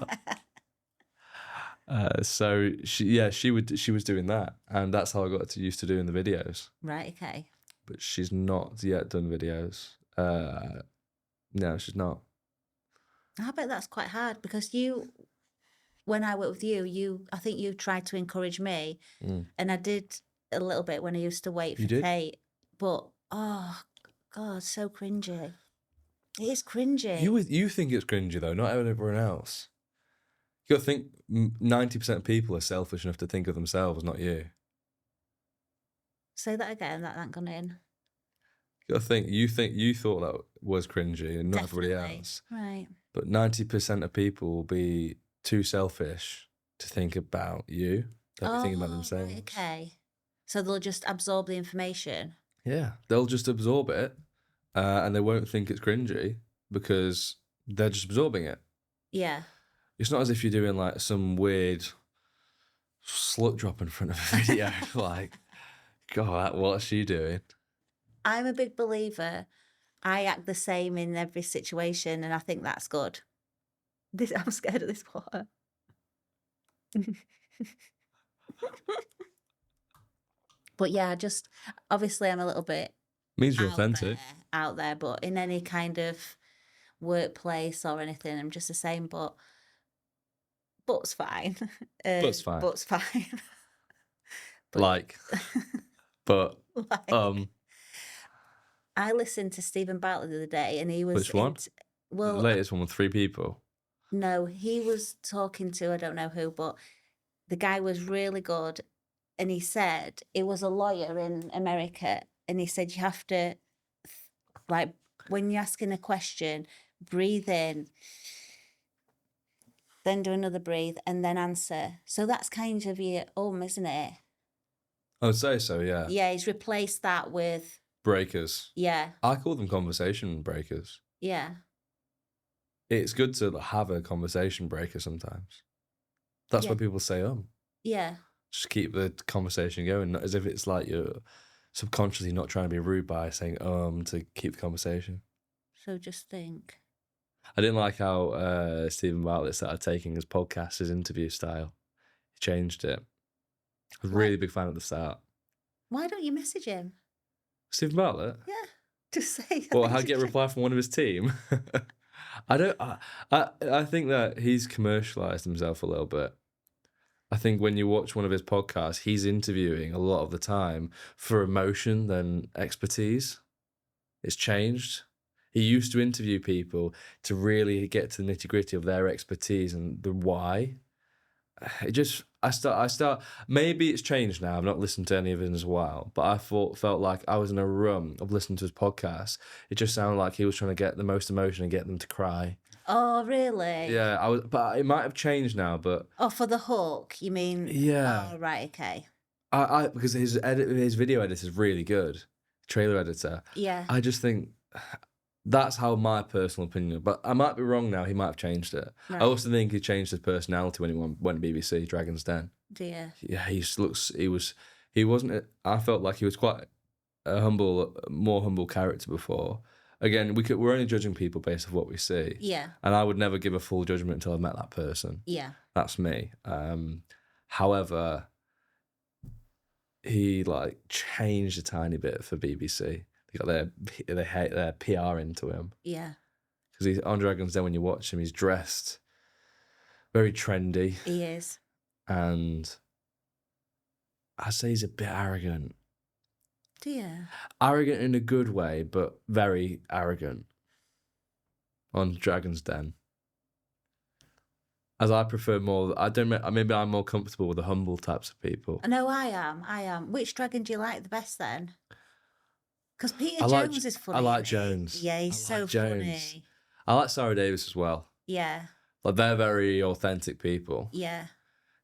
not. So she was doing that, and that's how I got used to doing the videos. Right. Okay. But she's not yet done videos. No, she's not. I bet that's quite hard because when I worked with I think you tried to encourage me, and I did a little bit when I used to wait for You did? Kate. But oh God, so cringy. It is cringy. You think it's cringy though, not everyone else. You got to think 90% of people are selfish enough to think of themselves, not you. Say that again. That ain't gone in. You got to think you thought that was cringy, and not everybody Definitely. else. Right. But 90% of people will be too selfish to think about you. They'll be thinking about themselves. Right, okay. So they'll just absorb the information. Yeah, they'll just absorb it, and they won't think it's cringy because they're just absorbing it. Yeah. It's not as if you're doing like some weird slut drop in front of a video. Like, God, what's she doing? I'm a big believer. I act the same in every situation, and I think that's good. I'm scared of this water. But yeah, just obviously I'm a little bit Means you're authentic. out there, but in any kind of workplace or anything, I'm just the same. But's fine. But's fine. But's fine. But I listened to Stephen Bartlett the other day, and he was which one? Well, the latest one with 3 people. No, he was talking to I don't know who, but the guy was really good, and he said he was a lawyer in America, and he said you have to, like, when you're asking a question, breathe in, then do another breathe, and then answer. So that's kind of your isn't it? I would say so, yeah. Yeah, he's replaced that with breakers. Yeah, I call them conversation breakers. yeah, It's good to have a conversation breaker sometimes. That's yeah, why people say yeah. just keep the conversation going, not as if it's like you're subconsciously not trying to be rude by saying to keep the conversation. So just think. I didn't like how Stephen Bartlett started taking his podcast, his interview style. He changed it. I was a Why? really big fan at the start. Why don't you message him? Stephen Bartlett? Yeah, just say. Well, how get a reply from one of his team? I don't. I think that he's commercialized himself a little bit. I think when you watch one of his podcasts, he's interviewing a lot of the time for emotion than expertise. It's changed. He used to interview people to really get to the nitty gritty of their expertise and the why. It just, I start, maybe it's changed now. I've not listened to any of it in a while, but I felt like I was in a run of listening to his podcast. It just sounded like he was trying to get the most emotion and get them to cry. Oh, really? Yeah, but it might have changed now, but. Oh, for the hook, you mean? Yeah. Oh, right, okay. Because his video editor is really good, trailer editor. Yeah. I just think that's how my personal opinion. But I might be wrong now. He might have changed it. Right. I also think he changed his personality when he went to BBC Dragon's Den. Dear. Yeah, he wasn't. I felt like he was quite a more humble character before. Again, we're only judging people based on what we see. Yeah. And I would never give a full judgment until I've met that person. Yeah. That's me. However, he changed a tiny bit for BBC. They got their PR into him. Yeah. Because he's on Dragon's Den. When you watch him, he's dressed very trendy. He is. And I'd say he's a bit arrogant. Dear. Arrogant in a good way, but very arrogant on Dragon's Den. As I prefer more, maybe I'm more comfortable with the humble types of people. No, I am. Which dragon do you like the best then? Because Peter Jones is funny. I like Jones. Yeah, he's so funny. I like Sarah Davis as well. Yeah. Like, they're very authentic people. Yeah.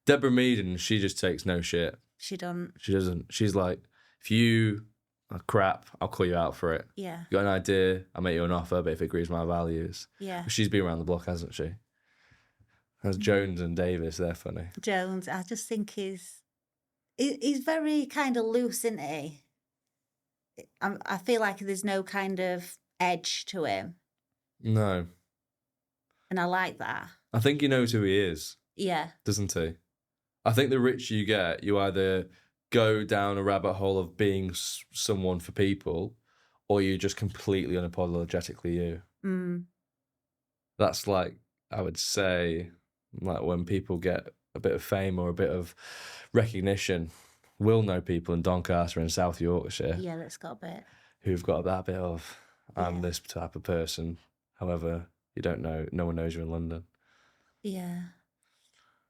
Deborah Meaden, she just takes no shit. She don't. She doesn't. She's like, if you are crap, I'll call you out for it. Yeah. You got an idea, I'll make you an offer, but if it agrees with my values. Yeah. But she's been around the block, hasn't she? As Jones and Davis, they're funny. Jones, I just think he's very kind of loose, isn't he? I feel like there's no kind of edge to him. No. And I like that. I think he knows who he is. Yeah. Doesn't he? I think the richer you get, you either go down a rabbit hole of being someone for people, or you just completely unapologetically you. Mm. That's I would say, when people get a bit of fame or a bit of recognition. We'll know people in Doncaster and South Yorkshire. Yeah, that's got a bit. Who've got that bit of, I'm this type of person. However, you don't know, no one knows you're in London. Yeah.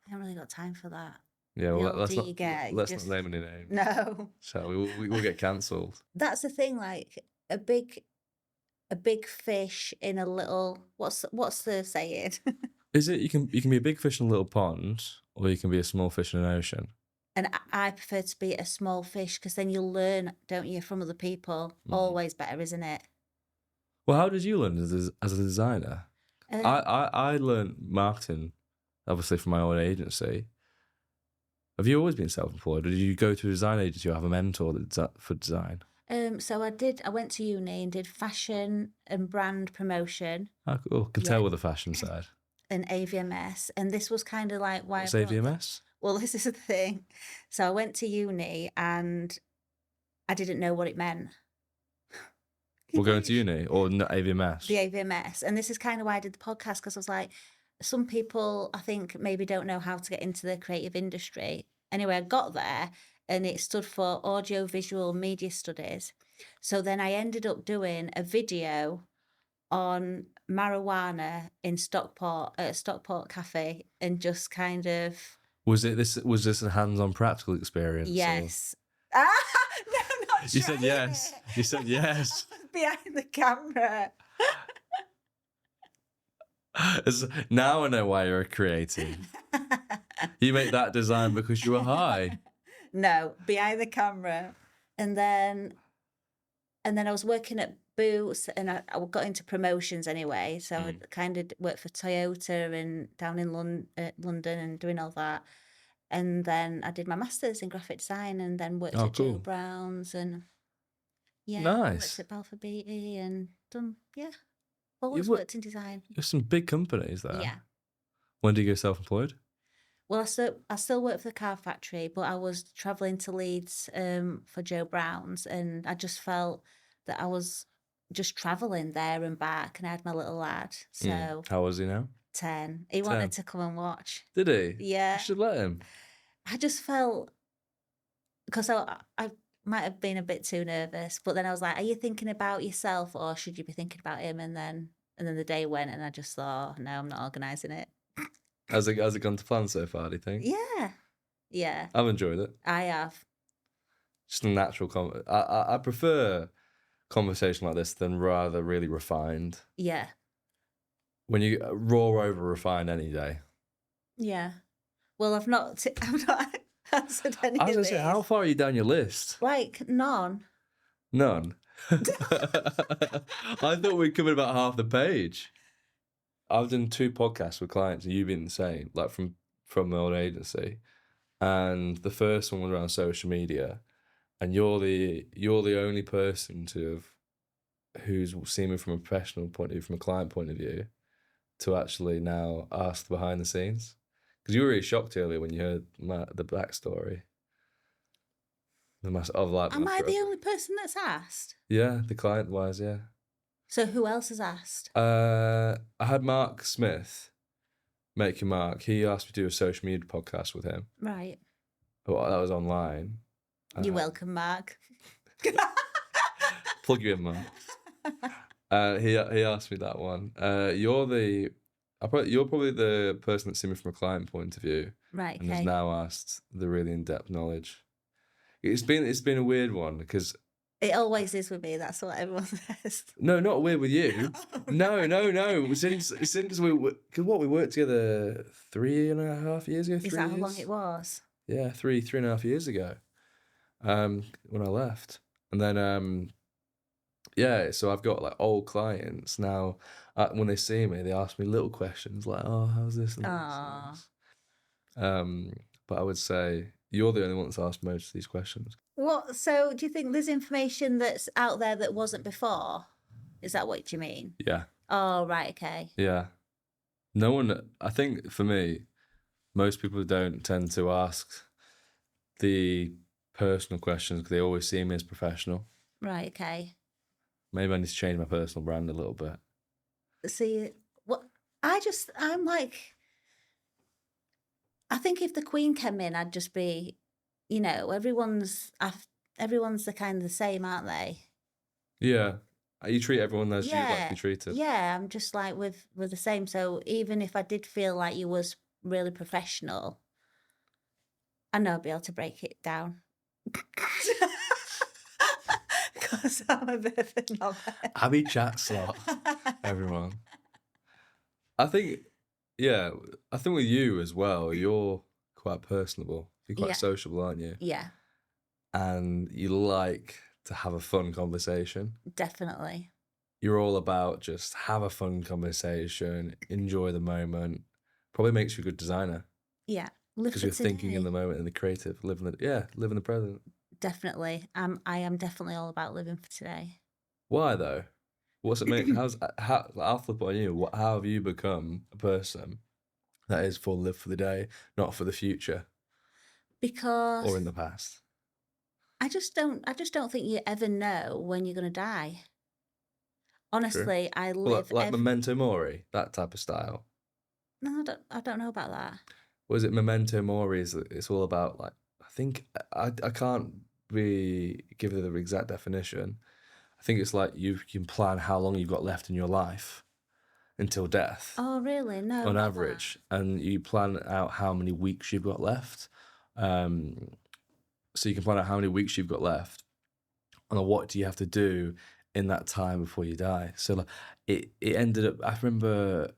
I haven't really got time for that. Yeah, well, let's not just... not name any names. No. So we'll get cancelled. That's the thing, a big fish in a little, what's the saying? Is it you can be a big fish in a little pond, or you can be a small fish in an ocean? And I prefer to be a small fish, because then you'll learn, don't you, from other people. Always better, isn't it? Well, how did you learn as a designer? I learned marketing, obviously, from my own agency. Have you always been self-employed, or did you go to a design agency or have a mentor for design? So I went to uni and did fashion and brand promotion. Oh, cool. Can tell with the fashion side. And AVMS. And this was kind of like why What's AVMS? Well, this is the thing. So I went to uni and I didn't know what it meant. We're going to uni or not AVMS? The AVMS. And this is kind of why I did the podcast, because I was like, some people, I think, maybe don't know how to get into the creative industry. Anyway, I got there and it stood for Audio Visual Media Studies. So then I ended up doing a video on marijuana in Stockport, at a Stockport cafe, and just kind of... Was this a hands-on practical experience? Yes. Or... No, not You said yes. It. You said yes. Behind the camera. Now I know why you're a creative. You make that design because you were high. No, behind the camera. And then And then I was working at Boots, and I got into promotions anyway. So I kind of worked for Toyota and down in London and doing all that. And then I did my master's in graphic design, and then worked Oh, at Joe cool. Brown's, and worked Nice. at Balfour Beatty, and done always You've worked in design. There's some big companies there. Yeah. When did you go self-employed? Well, I still work for the car factory, but I was traveling to Leeds for Joe Brown's, and I just felt that I was just traveling there and back, and I had my little lad, so How was he now? 10. He 10. wanted to come and watch. Did he? You Yeah. should let him. I just felt, because I might have been a bit too nervous, but then I was like, are you thinking about yourself, or should you be thinking about him? And then the day went, and I just thought, no, I'm not organising it. Has it gone to plan so far, do you think? Yeah. I've enjoyed it. I have. Just a natural I prefer conversation like this than rather really refined. Yeah. When you raw over refined any day. Yeah. Well, I've not answered any I was of going to say, how these. far are you down your list? Like, none. None. I thought we'd covered about half the page. I've done 2 podcasts with clients, and you've been insane, like from my old agency. And the first one was around social media, and you're the only person who's seen me from a professional point of view, from a client point of view, to actually now ask behind the scenes. Because you were really shocked earlier when you heard the backstory. Am I the only person that's asked? Yeah, the client wise, yeah. So who else has asked? I had Mark Smith, Make Your Mark. He asked me to do a social media podcast with him. Right. Well, that was online. You're welcome, Mark. Plug you in, Mark. He asked me that one. You're probably the person that's seen me from a client point of view, Right. and has Okay. now asked the really in-depth knowledge. It's been a weird one because It always is with me. That's what everyone says. no, not weird with you. No. Since we worked together 3.5 years ago. Is that how long it was? Yeah, 3.5 years ago. When I left, and then so I've got like old clients now. When they see me, they ask me little questions like, "Oh, how's this?" And this. But I would say you're the only one that's asked most of these questions. What? So do you think there's information that's out there that wasn't before? Is that what you mean? Yeah. Oh, right. Okay. Yeah. No one. I think for me, most people don't tend to ask the personal questions because they always see me as professional. Right. Okay. Maybe I need to change my personal brand a little bit. See, what I'm like, I think if the Queen came in, I'd just be, everyone's the kind of the same, aren't they? Yeah. You treat everyone as you'd like to be treated. Yeah, I'm just like with the same. So even if I did feel like you was really professional, I know I'd be able to break it down. Because I'm a bit of a novice. Abby chat slot, everyone. I think with you as well, you're quite personable. You're quite sociable, aren't you? Yeah. And you like to have a fun conversation. Definitely. You're all about just have a fun conversation, enjoy the moment. Probably makes you a good designer. Yeah. Because you're thinking in the moment and the creative, living the present. Definitely. I am definitely all about living for today. Why though? What's it make? I'll flip on you. How have you become a person that is for live for the day, not for the future? Because or in the past. I just don't think you ever know when you're gonna die. Honestly, I live like Memento Mori, that type of style. No, I don't know about that. Was it Memento Mori? It's all about like I think I can't really give it the exact definition. I think it's like you can plan how long you've got left in your life until death. Oh, really? No. On average, and you plan out how many weeks you've got left. So you can plan out how many weeks you've got left, and what do you have to do in that time before you die. So like, it ended up. I remember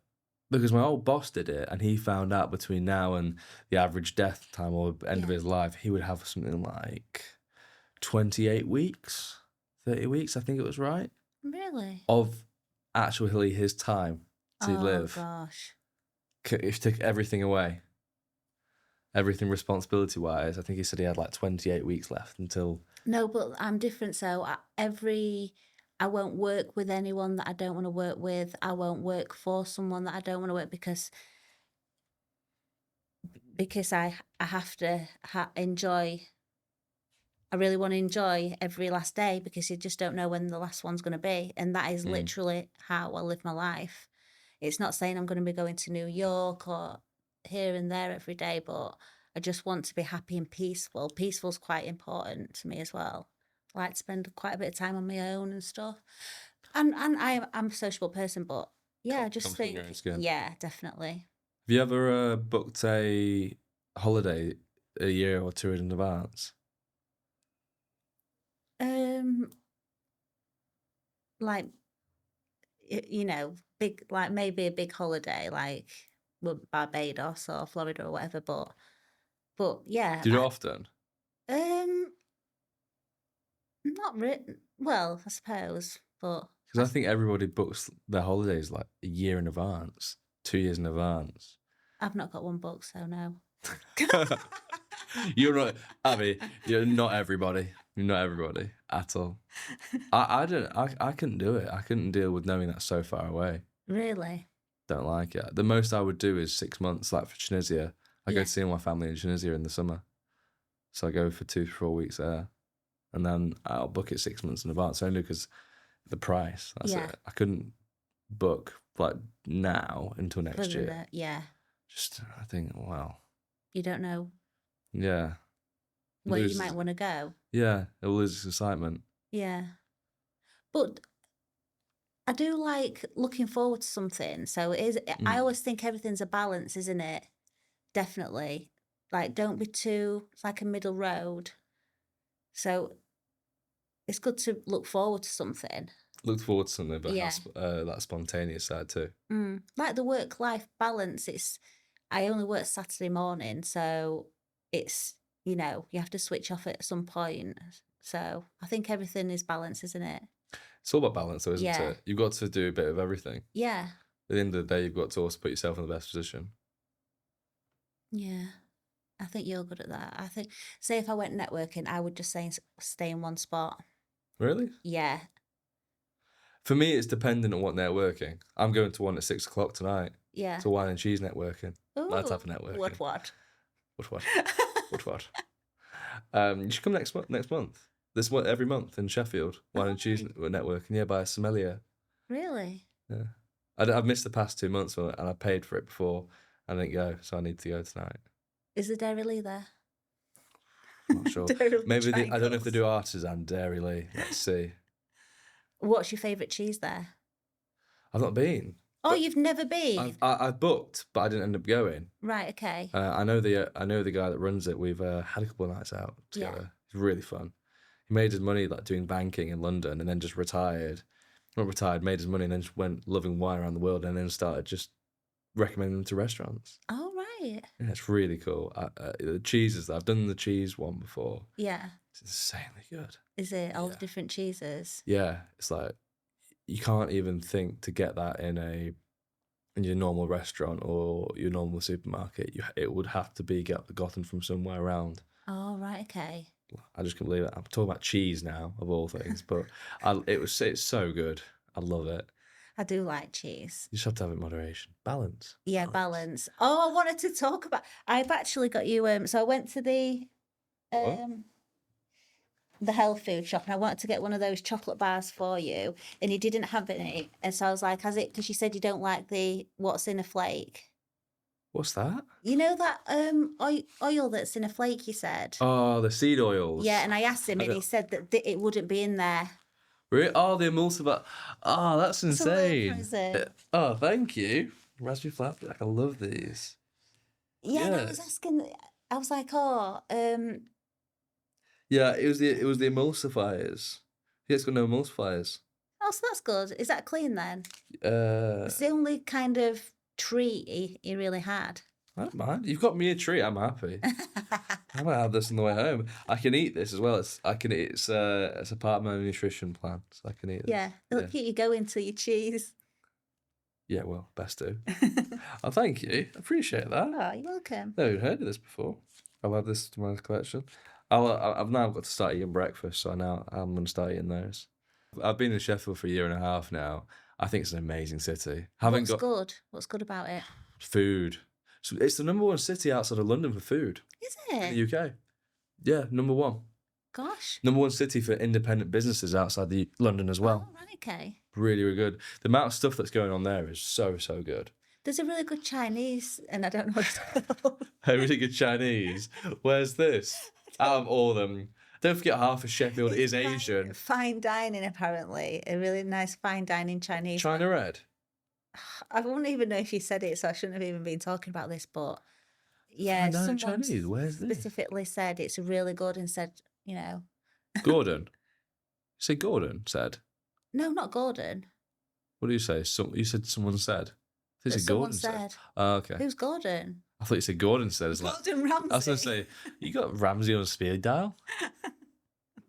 because my old boss did it, and he found out between now and the average death time or end of his life, he would have something like 28 weeks, 30 weeks, I think it was right, Really? of actually his time to Oh live. gosh. If you took everything away, everything responsibility-wise, I think he said he had like 28 weeks left until... No, but I'm different. So I won't work with anyone that I don't want to work with. I won't work for someone that I don't want to work because I have to enjoy. I really want to enjoy every last day because you just don't know when the last one's going to be, and that is literally how I live my life. It's not saying I'm going to be going to New York or here and there every day, but I just want to be happy and peaceful. Peaceful's quite important to me as well. I like to spend quite a bit of time on my own and stuff. And I'm a sociable person, but yeah, I just Comfortable in your think own skin. yeah, definitely. Have you ever booked a holiday a year or two in advance? Like you know, big like maybe a big holiday like Barbados or Florida or whatever, but yeah, Do you do it often? um not written. Well, I suppose, but Because I think everybody books their holidays like a year in advance, 2 years in advance. I've not got one book, so no. You're not, Abby. You're not everybody. You're not everybody at all. I don't. I couldn't do it. I couldn't deal with knowing that's so far away. Really? Don't like it. The most I would do is 6 months, like for Tunisia. I go Yeah. to see my family in Tunisia in the summer, so I go for 2 to 4 weeks there, and then I'll book it 6 months in advance only because the price. That's Yeah. it. I couldn't book like now until next Further year. there, yeah. Just I think, wow, You don't know yeah, where you loses, might want to go. yeah, it will lose its excitement. Yeah. But I do like looking forward to something. So it is I always think everything's a balance, isn't it? Definitely. Like don't be too it's like a middle road. So it's good to look forward to something. Looked forward to something, but Yeah. that spontaneous side too. Like the work-life balance, I only work Saturday morning, so it's, you have to switch off at some point. So I think everything is balance, isn't it? It's all about balance, though, isn't Yeah. it? You've got to do a bit of everything. Yeah. At the end of the day, you've got to also put yourself in the best position. Yeah. I think you're good at that. I think, say if I went networking, I would just stay in one spot. Really? Yeah. For me, it's dependent on what networking. I'm going to one at 6 o'clock tonight. Yeah. To wine and cheese networking. That type of Ooh, networking. What? What? What? You should come next month. This one every month in Sheffield. Wine and cheese networking. Yeah, by a sommelier. Really? Yeah. I've missed the past 2 months and I paid for it before. I didn't go, so I need to go tonight. Is the Dairy Lee there? I'm not sure. Dairy Lee Maybe I don't know if they triangles. do artisan Dairy Lee. Let's see. What's your favourite cheese there? I've not been. Oh, you've never been? I've booked, but I didn't end up going. Right, okay. I know the guy that runs it. We've had a couple of nights out together. Yeah. It's really fun. He made his money like doing banking in London, and then just retired. Not retired, made his money, and then just went loving wine around the world, and then started just recommending them to restaurants. Oh, right. Yeah, it's really cool. The cheeses, I've done the cheese one before. Yeah. It's insanely good. Is it all the different cheeses? Yeah, it's like you can't even think to get that in your normal restaurant or your normal supermarket. It would have to be gotten from somewhere around. Oh, right, okay. I just can't believe it. I'm talking about cheese now, of all things, but it's so good. I love it. I do like cheese. You just have to have it in moderation. Balance. Yeah, balance. Oh, I wanted to talk about. I've actually got you. So I went to the health food shop and I wanted to get one of those chocolate bars for you, and you didn't have any. And so I was like, "Has it?" Because you said you don't like the what's in a flake. What's that? You know that oil that's in a flake. You said. Oh, the seed oils. Yeah, and I asked him, and he said that it wouldn't be in there. Really? Oh, the emulsifier. Oh, that's It's a little insane. present. Oh, thank you. Raspberry flatbread. I love these. Yeah, and I Yeah. was asking. I was like, "Oh, Yeah, it was the emulsifiers. Yeah, it's got no emulsifiers. oh, so that's good. Is that clean then?" Uh, It's the only kind of treat he really had. I don't mind. You've got me a treat. I'm happy. I might have this on the way home. I can eat this as well. It's a part of my nutrition plan, so I can eat this. Yeah, it'll keep you going till you cheese. Yeah, well, best do. Oh, thank you. I appreciate that. Oh, you're welcome. Never heard of this before. I'll add this to my collection. I've now got to start eating breakfast, so now I'm going to start eating those. I've been in Sheffield for a year and a half now. I think it's an amazing city. What's good? What's good about it? Food. So it's the #1 city outside of London for food Is in it? the UK. Yeah, #1. Gosh. #1 city for independent businesses outside the London as well. Oh, right, okay. Really, really good. The amount of stuff that's going on there is so, so good. There's a really good Chinese, and I don't know what it's called. A really good Chinese. Where's this? Out of all of them. Don't forget half of Sheffield is Asian. Fine dining, apparently. A really nice fine dining Chinese. China Red. I wouldn't even know if you said it, so I shouldn't have even been talking about this, but yeah, Fine dining someone Chinese. Where's this? specifically said it's really good and said, Gordon. Say Gordon said. No, not Gordon. What do you say? You said someone said. I think you said Someone Gordon said. said. Oh, okay. Who's Gordon? I thought you said Gordon said. It's like, Gordon Ramsay. I was going to say, you got Ramsay on speed dial?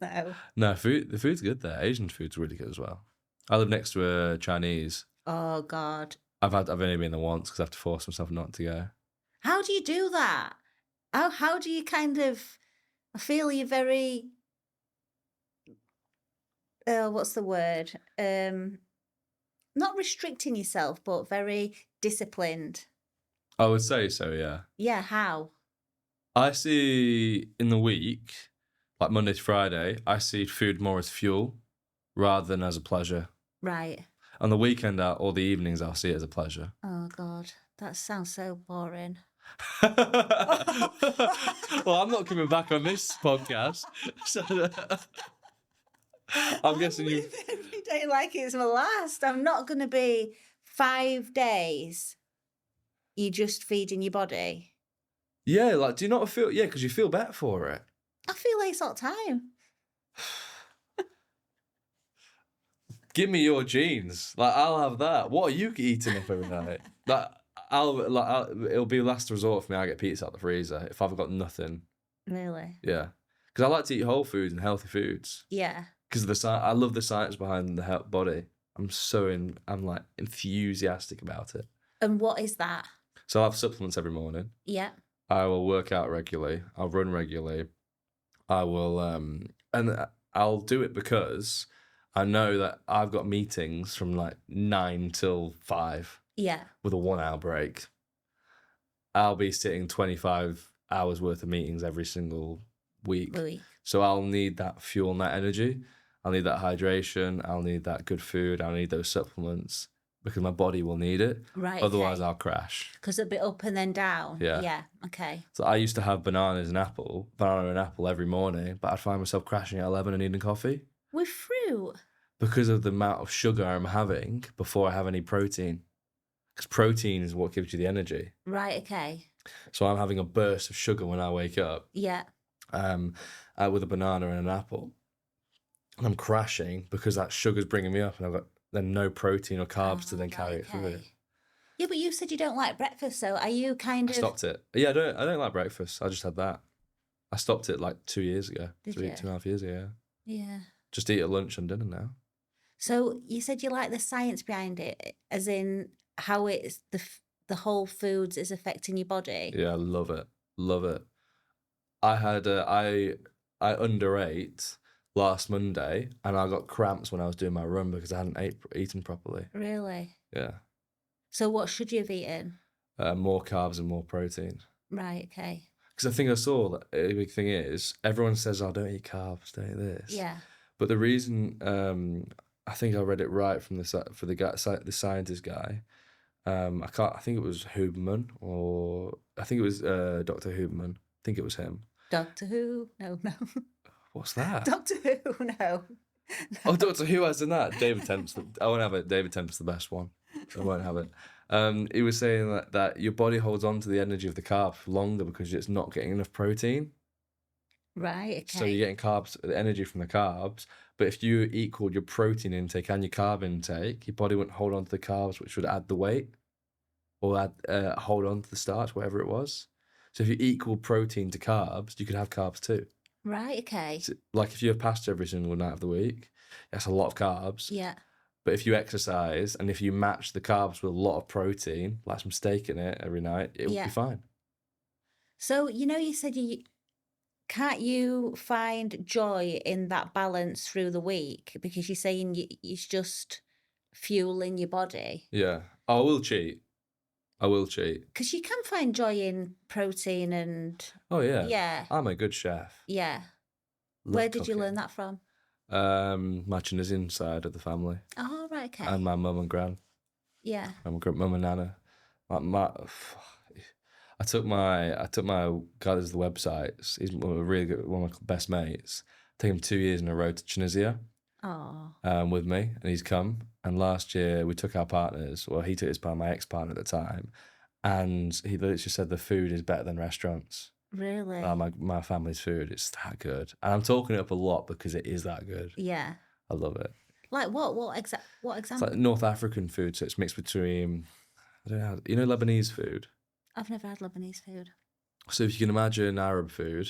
No. No, the food's good there. Asian food's really good as well. I live next to a Chinese. Oh, God. I've only been there once because I have to force myself not to go. How do you do that? How do you kind of... I feel you're very... what's the word? Not restricting yourself, but very disciplined. I would say so, yeah. Yeah, how? I see in the week, like Monday to Friday, I see food more as fuel rather than as a pleasure. Right. On the weekend or the evenings, I'll see it as a pleasure. Oh, God. That sounds so boring. Well, I'm not coming back on this podcast. So, I'm guessing you... live every day like it's my last. I'm not going to be 5 days. You just feeding your body. Yeah, like, do you not feel... Yeah, because you feel better for it. I feel like it's all time. Give me your jeans. Like, I'll have that. What are you eating up every night? It'll be last resort for me. I get pizza out the freezer if I've got nothing. Really? Yeah, because I like to eat whole foods and healthy foods. Yeah. Because I love the science behind the health body. I'm like enthusiastic about it. And what is that? So I have supplements every morning. Yeah. I will work out regularly. I'll run regularly. I will, and I'll do it because I know that I've got meetings from like 9 till 5. Yeah. With a 1 hour break. I'll be sitting 25 hours worth of meetings every single week. So I'll need that fuel and that energy. I'll need that hydration. I'll need that good food. I'll need those supplements because my body will need it. Right. Otherwise, I'll crash. Because it'll be up and then down. Yeah. Yeah. Okay. So I used to have banana and apple every morning, but I'd find myself crashing at 11 and needing coffee. With fruit? Because of the amount of sugar I'm having before I have any protein. Because protein is what gives you the energy. Right, okay. So I'm having a burst of sugar when I wake up. Yeah. With a banana and an apple. And I'm crashing because that sugar's bringing me up and I've got then no protein or carbs to then carry it through. Yeah, but you said you don't like breakfast, so are you kind of... I stopped it. Yeah, I don't like breakfast. I just had that. I stopped it like 2 years ago. Did you? 2.5 years ago, yeah. Yeah. Just eat at lunch and dinner now. So you said you like the science behind it, as in how it's the whole foods is affecting your body. Yeah, I love it. Love it. I had I underate last Monday and I got cramps when I was doing my run because I hadn't eaten properly. Really? Yeah. So what should you have eaten? More carbs and more protein. Right, okay. Because I think I saw that a big thing is everyone says, "Oh, don't eat carbs, don't eat this." Yeah. But the reason I think I read it right from the scientist guy. I think it was Huberman or I think it was Dr. Huberman. I think it was him. Doctor Who? No. What's that? Doctor Who? No. Oh, Doctor Who has done that. David Tennant's. I won't have it. David Tennant's the best one. I won't have it. He was saying that your body holds on to the energy of the carb longer because it's not getting enough protein. Right, okay. So you're getting the energy from the carbs. But if you equaled your protein intake and your carb intake, your body wouldn't hold on to the carbs, which would add the weight or hold on to the starch, whatever it was. So if you equal protein to carbs, you could have carbs too. Right, okay. So, like if you have pasta every single night of the week, that's a lot of carbs. Yeah. But if you exercise and if you match the carbs with a lot of protein, like some steak in it every night, it will be Yeah. fine. So, you said can't you find joy in that balance through the week? Because you're saying it's just fueling your body. Yeah. Oh, I will cheat. I will cheat. Because you can find joy in protein and Oh yeah. yeah, I'm a good chef. yeah. Love Where did you learn cooking. that from? My Tunisian side of the family Oh, right, and okay. my mum and gran. Yeah. Mum and nana. My I took my guy as the websites. He's a really good one of my best mates. Took him 2 years in a row to Tunisia Oh, with me, and he's come. And last year we took our partners. Well, he took his partner, my ex-partner at the time, and he literally said the food is better than restaurants. really? My family's food, it's that good. And I'm talking it up a lot because it is that good. Yeah. I love it. Like what? What It's like example? North African food, so it's mixed between, I don't know, you know Lebanese food? I've never had Lebanese food. So if you can imagine Arabic food,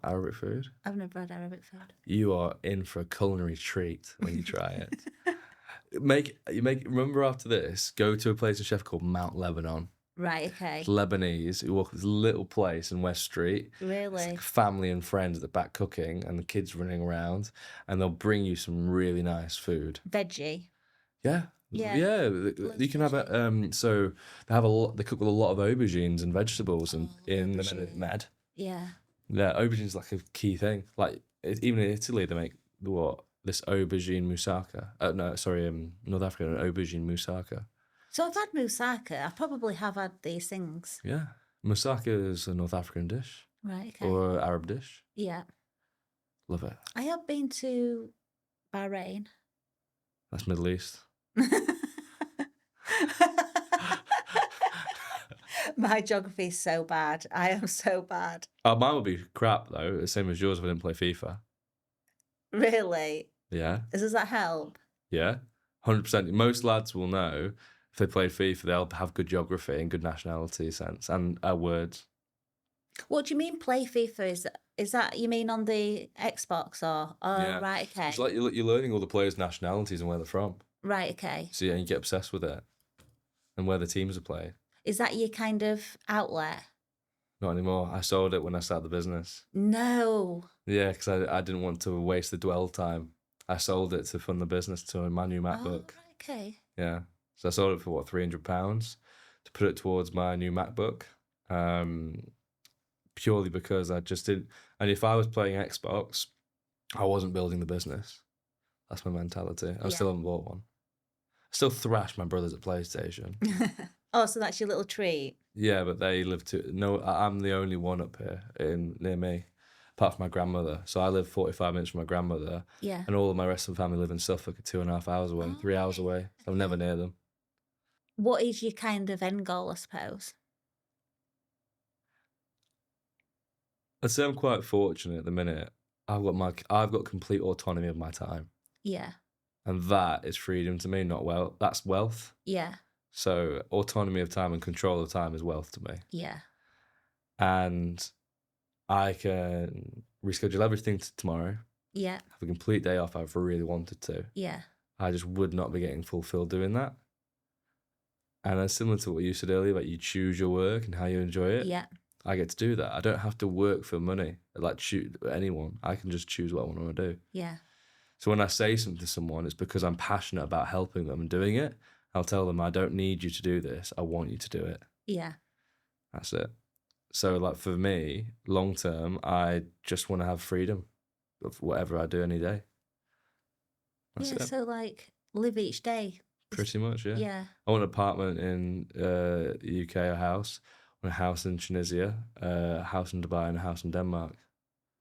I've never had Arabic food. you are in for a culinary treat when you try it. Remember after this, go to a place in Chef called Mount Lebanon. Right, It's okay. Lebanese. You walk this little place in West Street. It's Really? like family and friends at the back cooking and the kids running around, and they'll bring you some really nice food. Veggie. Yeah. Yeah. Yeah, Loads you can of have it. So they have a lot. They cook with a lot of aubergines and vegetables Oh, in the aubergine. med. Yeah. Yeah, aubergine's like a key thing. Like even in Italy, they make this aubergine moussaka. No, sorry, North Africa, an aubergine moussaka. So I've had moussaka. I probably have had these things. Yeah, moussaka is a North African dish Right, okay. or Arab dish. Yeah. Love it. I have been to Bahrain. That's Middle East. My geography is so bad. I am so bad. Mine would be crap though, the same as yours if I didn't play FIFA. Really? Yeah, Does that help? yeah, 100%. Most lads will know if they play FIFA, they'll have good geography and good nationality sense and words. What do you mean play FIFA? Is that you mean on the Xbox or? Oh, Yeah. right, okay. It's like you're learning all the players' nationalities and where they're from. Right, okay. So yeah, you get obsessed with it and where the teams are playing. Is that your kind of outlet? Not anymore. I sold it when I started the business. No. Yeah, because I didn't want to waste the dwell time. I sold it to fund the business to my new Oh, MacBook. right, okay. Yeah. So I sold it for what, £300 to put it towards my new MacBook. Purely because I just didn't. And if I was playing Xbox, I wasn't building the business. That's my mentality. I Yeah. still haven't bought one. I still thrash my brothers at PlayStation. Oh, so that's your little treat. Yeah, but they live I'm the only one up here near me, apart from my grandmother. So I live 45 minutes from my grandmother, Yeah. and all of my rest of the family live in Suffolk, 2.5 hours away, Oh, 3 hours away. So I'm never near them. What is your kind of end goal, I suppose? I'd say I'm quite fortunate at the minute. I've got complete autonomy of my time, Yeah. and that is freedom to me. Not that's wealth. Yeah. So autonomy of time and control of time is wealth to me, Yeah. and I can reschedule everything to tomorrow. Yeah. Have a complete day off if I really wanted to. Yeah. I just would not be getting fulfilled doing that. And it's similar to what you said earlier, like you choose your work and how you enjoy it. Yeah. I get to do that. I don't have to work for money, like choose anyone. I can just choose what I want to do. Yeah. So when I say something to someone, it's because I'm passionate about helping them and doing it. I'll tell them, I don't need you to do this. I want you to do it. Yeah. That's it. So like for me, long term, I just want to have freedom of whatever I do any day. That's Yeah. it. So like live each day. Pretty much, yeah. Yeah. I want an apartment in the UK, a house. I want a house in Tunisia, a house in Dubai, and a house in Denmark.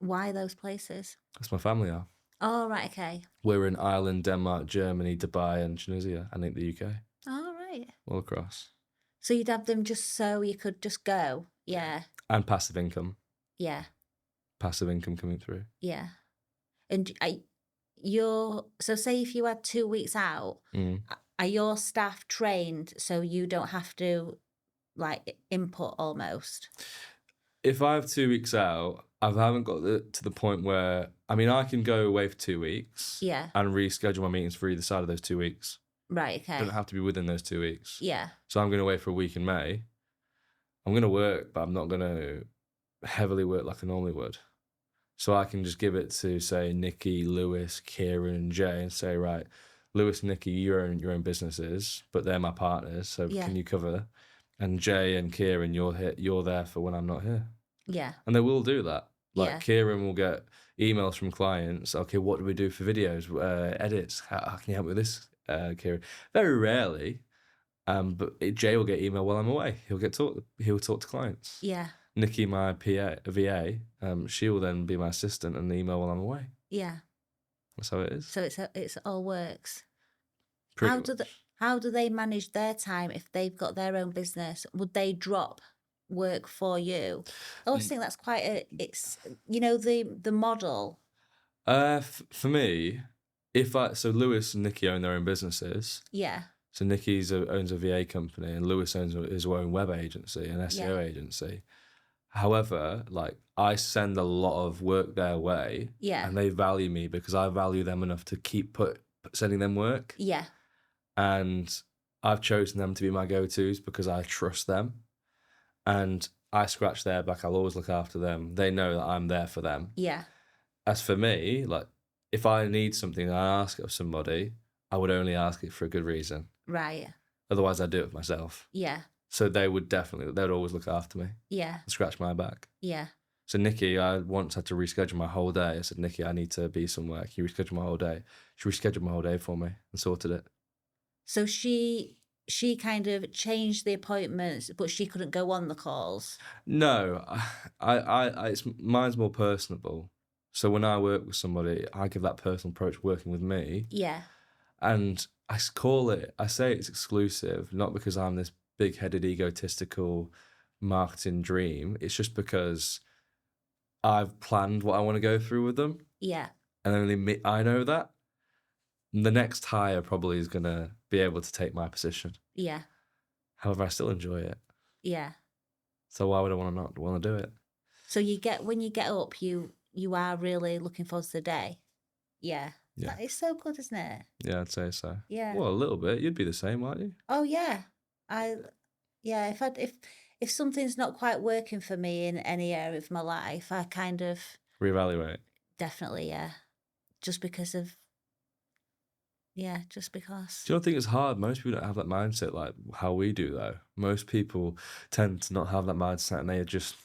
Why those places? That's my family are. Oh, right. Okay. We're in Ireland, Denmark, Germany, Dubai, and Tunisia. I think the UK, All right. all across. So you'd have them just so you could just go. Yeah. And passive income. Yeah. Passive income coming through. Yeah. And so say if you had 2 weeks out, Mm. are your staff trained so you don't have to like input almost. If I have 2 weeks out, I haven't got to the point where, I mean, I can go away for 2 weeks Yeah. and reschedule my meetings for either side of those 2 weeks. Right. It doesn't Okay. have to be within those 2 weeks. Yeah. So I'm going away for a week in May. I'm going to work, but I'm not going to heavily work like I normally would. So I can just give it to, say, Nikki, Lewis, Kieran, Jay, and say, right, Lewis, Nikki, you own your own businesses, but they're my partners, so Yeah. can you cover? And Jay and Kieran, you're there for when I'm not here. Yeah. And they will do that. Like Yeah. Kieran will get emails from clients. Okay, what do we do for videos, edits? How can you help with this, Kieran? Very rarely, but Jay will get email while I'm away. He'll talk to clients. Yeah. Nikki, my VA, she will then be my assistant and email while I'm away. Yeah. That's how it is. So it's all works. Pretty How do they manage their time if they've got their own business? Would they drop work for you? I always think that's quite it's the model. For me, so Lewis and Nikki own their own businesses. Yeah. So Nikki owns a VA company and Lewis owns his own web agency, an SEO agency. However, like I send a lot of work their way, Yeah. and they value me because I value them enough to keep sending them work. Yeah. And I've chosen them to be my go-tos because I trust them, and I scratch their back. I'll always look after them. They know that I'm there for them. Yeah. As for me, like if I need something and I ask it of somebody, I would only ask it for a good reason. Right. Otherwise, I'd do it myself. Yeah. So they'd always look after me Yeah. and scratch my back. Yeah. So Nikki, I once had to reschedule my whole day. I said, Nikki, I need to be somewhere. Can you reschedule my whole day? She rescheduled my whole day for me and sorted it. So she kind of changed the appointments, but she couldn't go on the calls. No, mine's more personable. So when I work with somebody, I give that personal approach working with me. Yeah. And I say it's exclusive, not because I'm this big-headed, egotistical marketing dream. It's just because I've planned what I want to go through with them. Yeah. And only I know that. The next hire probably is going to be able to take my position. Yeah. However, I still enjoy it. Yeah. So why would I not want to do it? So when you get up, you are really looking forward to the day. Yeah. Yeah. It's so good, isn't it? Yeah, I'd say so. Yeah. Well, a little bit. You'd be the same, aren't you? Oh yeah. If something's not quite working for me in any area of my life, I kind of Reevaluate. definitely, yeah. Just because. Do you not think it's hard? Most people don't have that mindset like how we do, though. Most people tend to not have that mindset, and they are just.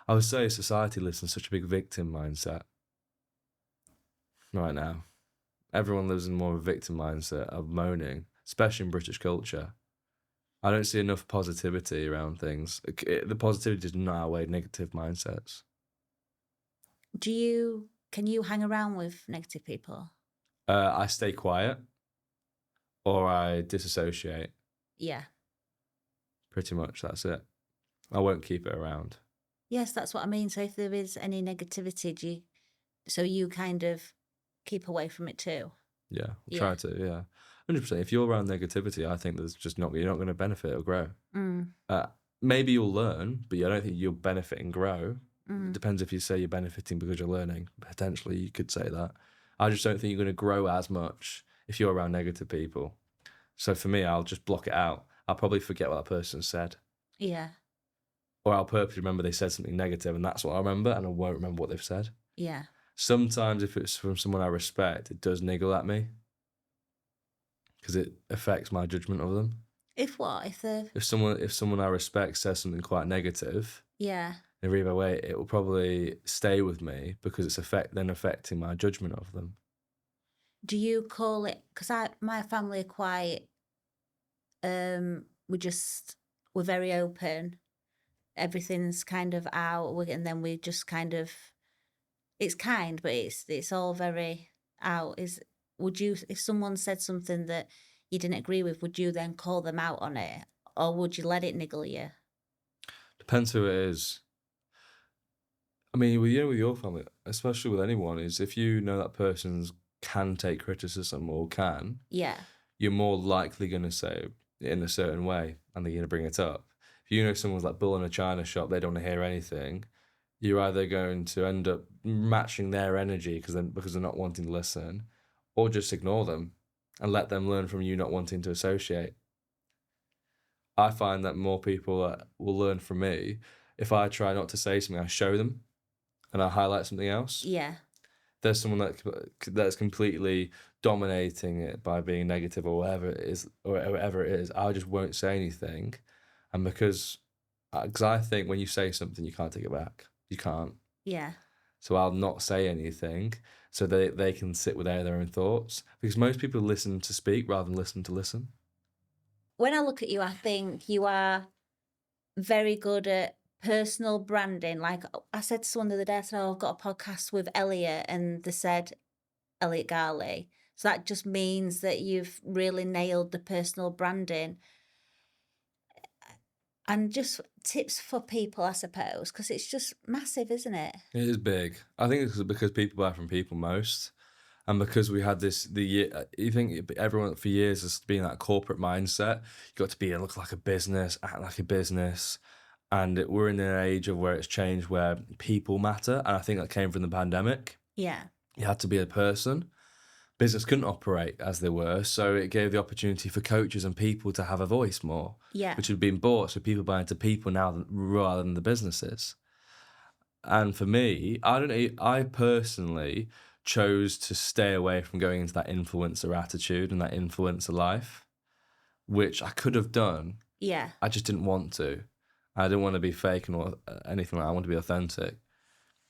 I would say society lives in such a big victim mindset right now. Everyone lives in more of a victim mindset of moaning, especially in British culture. I don't see enough positivity around things. The positivity does not outweigh negative mindsets. Can you hang around with negative people? I stay quiet or I disassociate. Yeah. Pretty much, that's it. I won't keep it around. Yes, that's what I mean. So if there is any negativity, you kind of keep away from it too? Yeah, Yeah. try to, yeah. 100%. If you're around negativity, I think you're not going to benefit or grow. Maybe you'll learn, but I don't think you'll benefit and grow. It depends if you say you're benefiting because you're learning. Potentially, you could say that. I just don't think you're going to grow as much if you're around negative people. So for me, I'll just block it out. I'll probably forget what that person said. Yeah. Or I'll purposely remember they said something negative and that's what I remember, and I won't remember what they've said. Yeah. Sometimes if it's from someone I respect, it does niggle at me because it affects my judgment of them. If what? If someone I respect says something quite negative, yeah. in a real way, it will probably stay with me because it's affecting my judgment of them. Do you call it? Because my family are quite. We're very open. Everything's kind of out, and then we just kind of. It's kind, but it's all very out. If someone said something that you didn't agree with, would you then call them out on it, or would you let it niggle you? Depends who it is. I mean, with your family, especially with anyone, is if you know that person's can take criticism or can, yeah, you're more likely going to say it in a certain way and they're going to bring it up. if you know someone's like bull in a china shop, they don't want to hear anything, you're either going to end up matching their energy because they're not wanting to listen, or just ignore them and let them learn from you not wanting to associate. I find that more people will learn from me if I try not to say something, I show them and I highlight something else. Yeah. There's someone that's completely dominating it by being negative or whatever it is, I just won't say anything. And because I think when you say something, you can't take it back. You can't. Yeah. So I'll not say anything so they can sit with their own thoughts. Because most people listen to speak rather than listen to listen. When I look at you, I think you are very good at personal branding. Like I said to someone the other day, I said, "Oh, I've got a podcast with Elliot," and they said Elliot Ghali. So that just means that you've really nailed the personal branding. And just tips for people, I suppose, because it's just massive, isn't it? It is big. I think it's because people buy from people most. And because we had you think everyone for years has been that corporate mindset. You got to be look like a business, act like a business, and we're in an age of where it's changed, where people matter. And I think that came from the pandemic. Yeah. You had to be a person. Business couldn't operate as they were, so it gave the opportunity for coaches and people to have a voice more, Yeah. which had been bought. So people buy into people now rather than the businesses. And for me, I personally chose to stay away from going into that influencer attitude and that influencer life, which I could have done. Yeah. I just didn't want to. I didn't want to be fake or anything like that. I want to be authentic.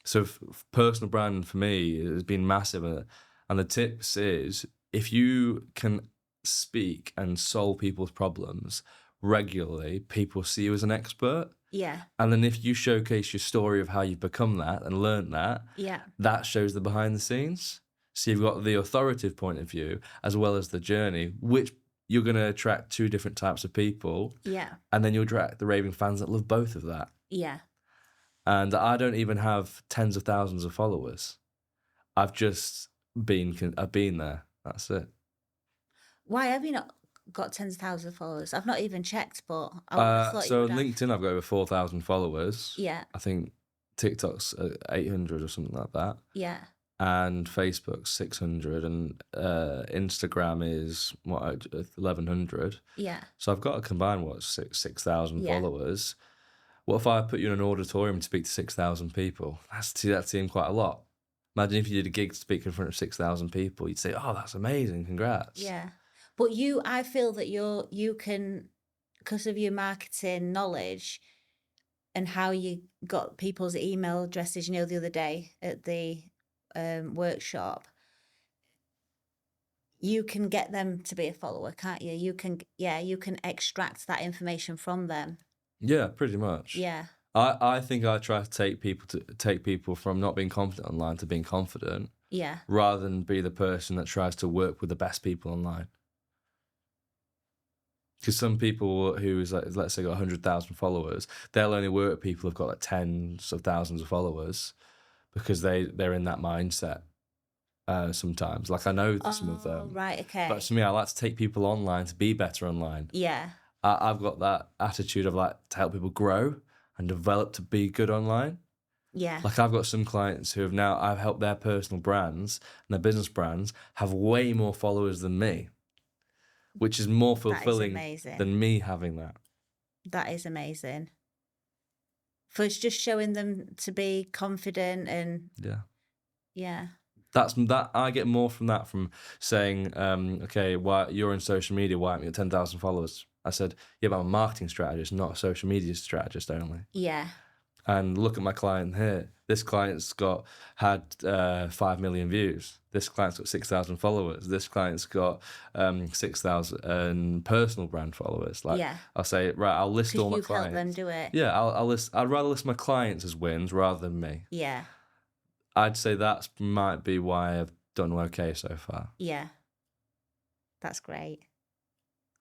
So personal brand for me has been massive. And the tips is, if you can speak and solve people's problems regularly, people see you as an expert. Yeah. And then if you showcase your story of how you've become that and learned that, Yeah. that shows the behind the scenes. So you've got the authoritative point of view as well as the journey, which you're going to attract two different types of people. Yeah. And then you'll attract the raving fans that love both of that. Yeah. And I don't even have tens of thousands of followers. I've been there. That's it. Why have you not got tens of thousands of followers? I've not even checked, but I would have thought you So would on have. LinkedIn, I've got over 4,000 followers. Yeah. I think TikTok's 800 or something like that. Yeah. And Facebook's 600, and Instagram is 1,100. Yeah. So I've got a combined 6,000 Yeah. followers. What if I put you in an auditorium to speak to 6,000 people? That seemed quite a lot. Imagine if you did a gig to speak in front of 6,000 people. You'd say, "Oh, that's amazing! Congrats!" Yeah. But I feel that you can, because of your marketing knowledge and how you got people's email addresses, the other day at the workshop, you can get them to be a follower, can't you? You can extract that information from them. Yeah, pretty much. Yeah. I think I try to take people from not being confident online to being confident, Yeah. rather than be the person that tries to work with the best people online. Because some people who's like, let's say, got 100,000 followers, they'll only work with people who've got like tens of thousands of followers because they're in that mindset. Sometimes, like I know some of them, right, okay. but to me, I like to take people online to be better online. Yeah. I've got that attitude of like to help people grow and develop to be good online. Yeah. Like I've got some clients who I've helped their personal brands and their business brands have way more followers than me, which is more fulfilling than me having that. That is amazing. For it's just showing them to be confident and yeah. That's that. I get more from that, from saying, okay, why you're in social media, why haven't you got 10,000 followers? I said, yeah, but I'm a marketing strategist, not a social media strategist only. Yeah. And look at my client here. This client's had 5 million views. This client's got 6,000 followers. This client's got 6,000 personal brand followers. Like, yeah. I'll say, right, I'll list all my clients. Helped them do it. Yeah, I'd rather list my clients as wins rather than me. Yeah. I'd say that might be why I've done okay so far. Yeah. That's great.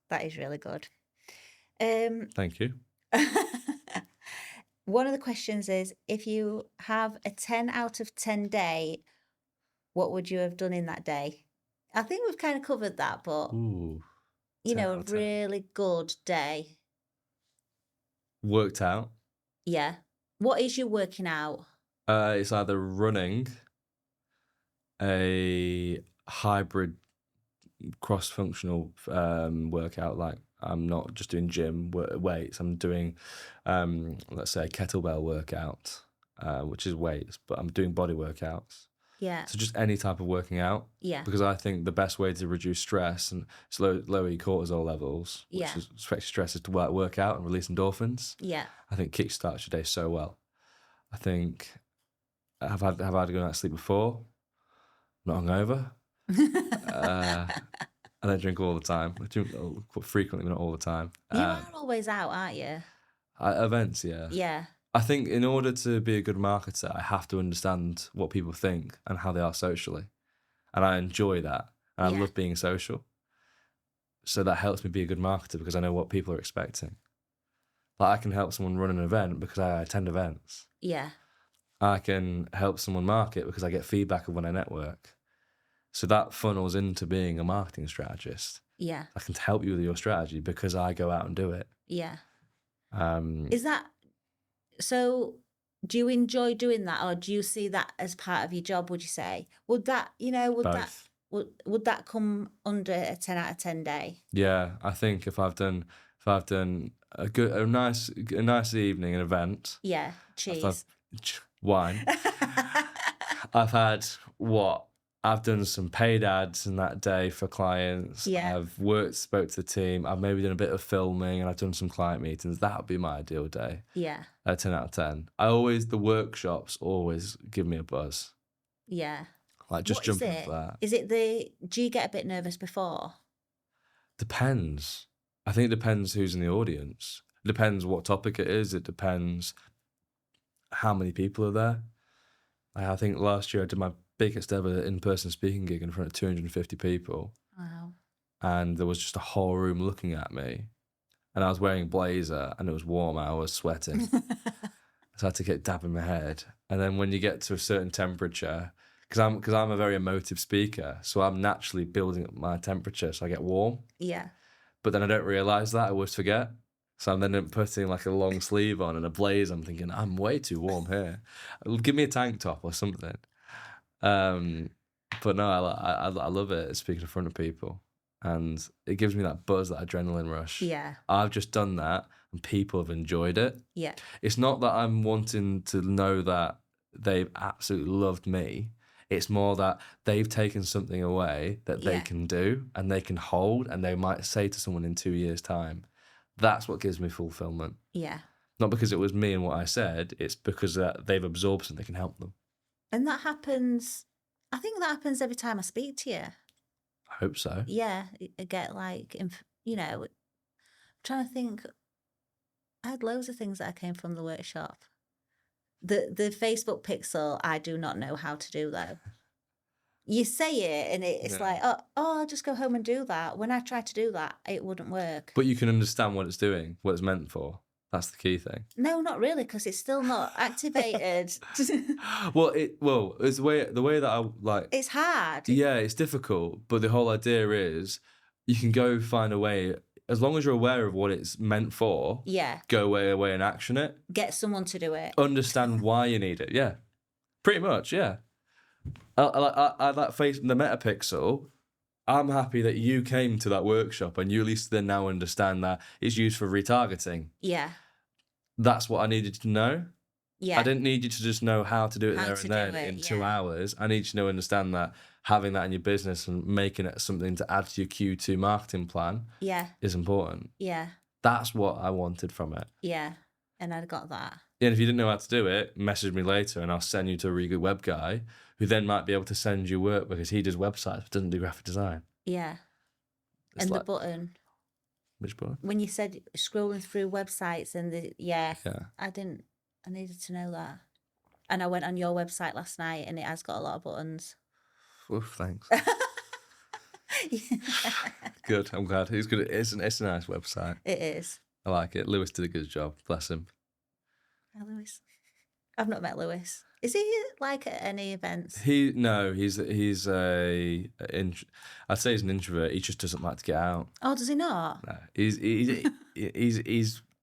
That is really good. Thank you. One of the questions is, if you have a 10 out of 10 day, what would you have done in that day? I think we've kind of covered that, but Ooh, a really good day. Worked out. Yeah. What is your working out? It's either running, a hybrid cross-functional workout. Like I'm not just doing gym weights. I'm doing, let's say, a kettlebell workout, which is weights, but I'm doing body workouts. Yeah. So just any type of working out, Yeah. because I think the best way to reduce stress and lower your cortisol levels, which Yeah. is affects stress, is to work out and release endorphins. Yeah. I think kickstarts your day so well. I think have I had a good night's sleep before? Not hungover. I don't drink all the time. I drink frequently, but not all the time. You are always out, aren't you? Events, yeah. Yeah. I think in order to be a good marketer, I have to understand what people think and how they are socially. And I enjoy that. And I Yeah. love being social. So that helps me be a good marketer because I know what people are expecting. Like I can help someone run an event because I attend events. Yeah. I can help someone market because I get feedback of when I network. So that funnels into being a marketing strategist. Yeah. I can help you with your strategy because I go out and do it. Yeah. Um, Is that so? Do you enjoy doing that, or do you see that as part of your job? Would you say would that both. would that come under a 10 out of 10 day? Yeah, I think if I've done a nice evening, an event, Yeah, I've had cheese. wine. I've had what? I've done some paid ads in that day for clients. Yeah. I've spoke to the team. I've maybe done a bit of filming and I've done some client meetings. That would be my ideal day. Yeah. 10 out of 10. The workshops always give me a buzz. Yeah. Like just What is jumping it? off that. Is it do you get a bit nervous before? Depends. I think it depends who's in the audience. It depends what topic it is. It depends how many people are there. I think last year I did my biggest ever in-person speaking gig in front of 250 people. Wow. And there was just a whole room looking at me. And I was wearing a blazer and it was warm. I was sweating. So I had to get dabbing my head. And then when you get to a certain temperature, because I'm a very emotive speaker, so I'm naturally building up my temperature so I get warm. Yeah. But then I don't realise that. I always forget. So I'm then putting like a long sleeve on and a blazer. I'm thinking, I'm way too warm here. Give me a tank top or something. But no, I love it, speaking in front of people. And it gives me that buzz, that adrenaline rush. Yeah. I've just done that and people have enjoyed it. Yeah. It's not that I'm wanting to know that they've absolutely loved me. It's more that they've taken something away that they Yeah. can do and they can hold and they might say to someone in 2 years' time. That's what gives me fulfillment. Yeah. Not because it was me and what I said, it's because they've absorbed something that can help them. And that happens, I think that happens every time I speak to you. I hope so. Yeah. I get like, I'm trying to think. I had loads of things that I came from the workshop. The Facebook pixel, I do not know how to do though. You say it and it's Yeah. like, oh, I'll just go home and do that. When I tried to do that, it wouldn't work. But you can understand what it's doing, what it's meant for. That's the key thing. No, not really, because it's still not activated. It's the way that I like. It's hard. Yeah, it's difficult, but the whole idea is you can go find a way, as long as you're aware of what it's meant for. Yeah. Go away and action it. Get someone to do it. Understand why you need it. Yeah, pretty much. Yeah. I like the metapixel. I'm happy that you came to that workshop and you at least then now understand that it's used for retargeting. Yeah. That's what I needed to know. Yeah. I didn't need you to just know how to do it How there to and then do it, in yeah. 2 hours. I need you to understand that having that in your business and making it something to add to your Q2 marketing plan Yeah. is important. Yeah. That's what I wanted from it. Yeah. And I got that. And if you didn't know how to do it, message me later and I'll send you to a really good web guy who then might be able to send you work because he does websites but doesn't do graphic design. Yeah. It's And like, the button. which button? When you said scrolling through websites and Yeah. I needed to know that. And I went on your website last night and it has got a lot of buttons. Oof, thanks. Good. I'm glad. It's good. It's a nice website. It is. I like it. Lewis did a good job. Bless him. Hi, Lewis. I've not met Lewis. Is he like at any events? He's I'd say he's an introvert. He just doesn't like to get out. Oh, does he not? No, he's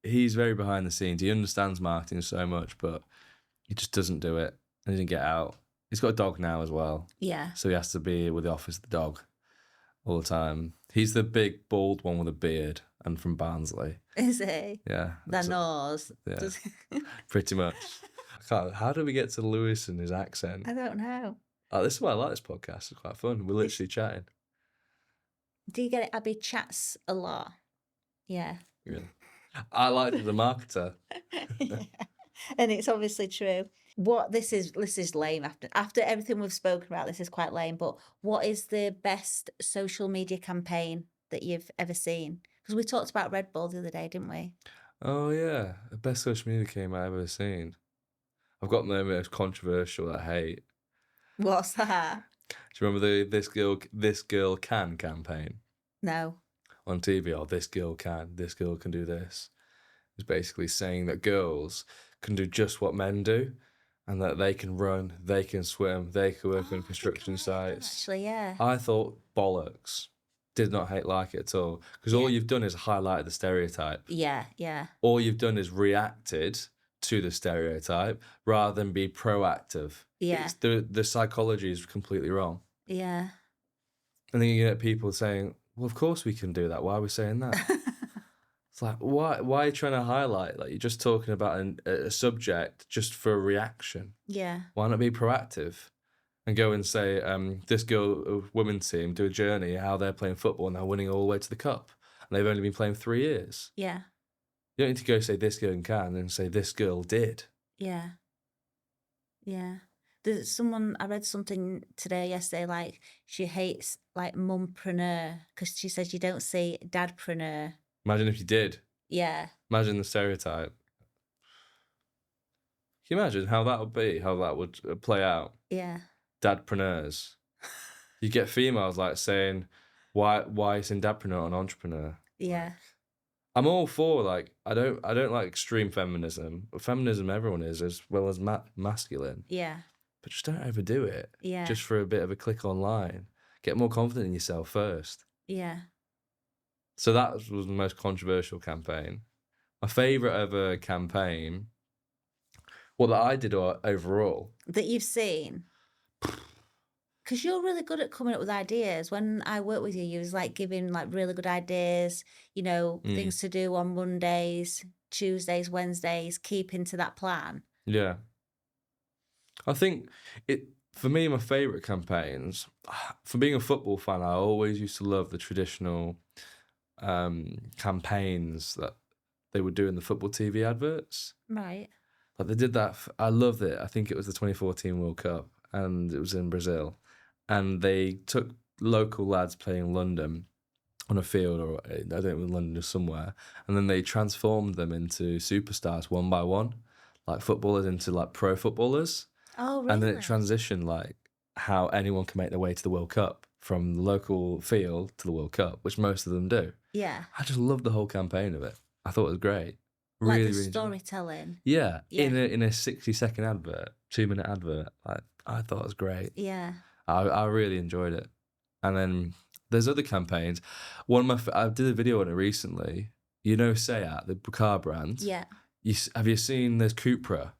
he's very behind the scenes. He understands marketing so much, but he just doesn't do it. And he doesn't get out. He's got a dog now as well. Yeah. So he has to be with the office with the dog all the time. He's the big bald one with a beard and from Barnsley. Is he? Yeah. The nose. Yeah. Does- Pretty much. How do we get to Lewis and his accent? I don't know. Oh, this is why I like this podcast. It's quite fun. We're literally chatting. Do you get it? Abby chats a lot. Yeah. Really. I like the marketer. Yeah. And it's obviously true. What this is lame after everything we've spoken about, this is quite lame, but what is the best social media campaign that you've ever seen? Because we talked about Red Bull the other day, didn't we? Oh yeah, the best social media campaign I've ever seen. I've got the most controversial that I hate. What's that? Do you remember the this girl can campaign No. on TV? Oh, this girl can do this. It's basically saying that girls can do just what men do, and that they can run, they can swim, they can work on construction sites. Actually, yeah. I thought bollocks. Did not like it at all. Because all you've done is highlighted the stereotype. Yeah, yeah. All you've done is reacted to the stereotype rather than be proactive. Yeah. It's the psychology is completely wrong. Yeah. And then you get people saying, well, of course we can do that. Why are we saying that? It's like, why are you trying to highlight? Like, you're just talking about a subject just for a reaction. Yeah. Why not be proactive and go and say, this women's team do a journey, how they're playing football and they're winning all the way to the cup. And they've only been playing 3 years. Yeah. You don't need to go say this girl can and say this girl did. Yeah. Yeah. There's I read something yesterday, like she hates like mumpreneur because she says you don't see dadpreneur. Imagine if you did. Yeah. Imagine the stereotype. Can you imagine how that would be, how that would play out? Yeah. Dadpreneurs. You get females like saying, why is in dadpreneur an entrepreneur? Yeah. I'm all for like I don't like extreme feminism. But feminism everyone is as well as masculine. Yeah. But just don't overdo it. Yeah. Just for a bit of a click online. Get more confident in yourself first. Yeah. So that was the most controversial campaign. My favourite ever campaign, that I did overall. That you've seen? Because you're really good at coming up with ideas. When I worked with you, you was like giving like really good ideas, things to do on Mondays, Tuesdays, Wednesdays, keeping to that plan. Yeah. I think for me, my favourite campaigns, for being a football fan, I always used to love the traditional campaigns that they would do in the football TV adverts. Right. Like they did that. I loved it. I think it was the 2014 World Cup and it was in Brazil. And they took local lads playing in London on a field, or I don't know, in London or somewhere, and then they transformed them into superstars one by one, like footballers into like pro footballers. Oh, really? And then it transitioned like how anyone can make their way to the World Cup from the local field to the World Cup, which most of them do. Yeah. I just loved the whole campaign of it. I thought it was great. Like Really, the really storytelling. yeah, Yeah. in a 60-second advert, 2-minute advert. Like I thought it was great. Yeah. I really enjoyed it. And then there's other campaigns. I did a video on it recently. You know Seat, the car brand. Yeah. Have you seen there's Cupra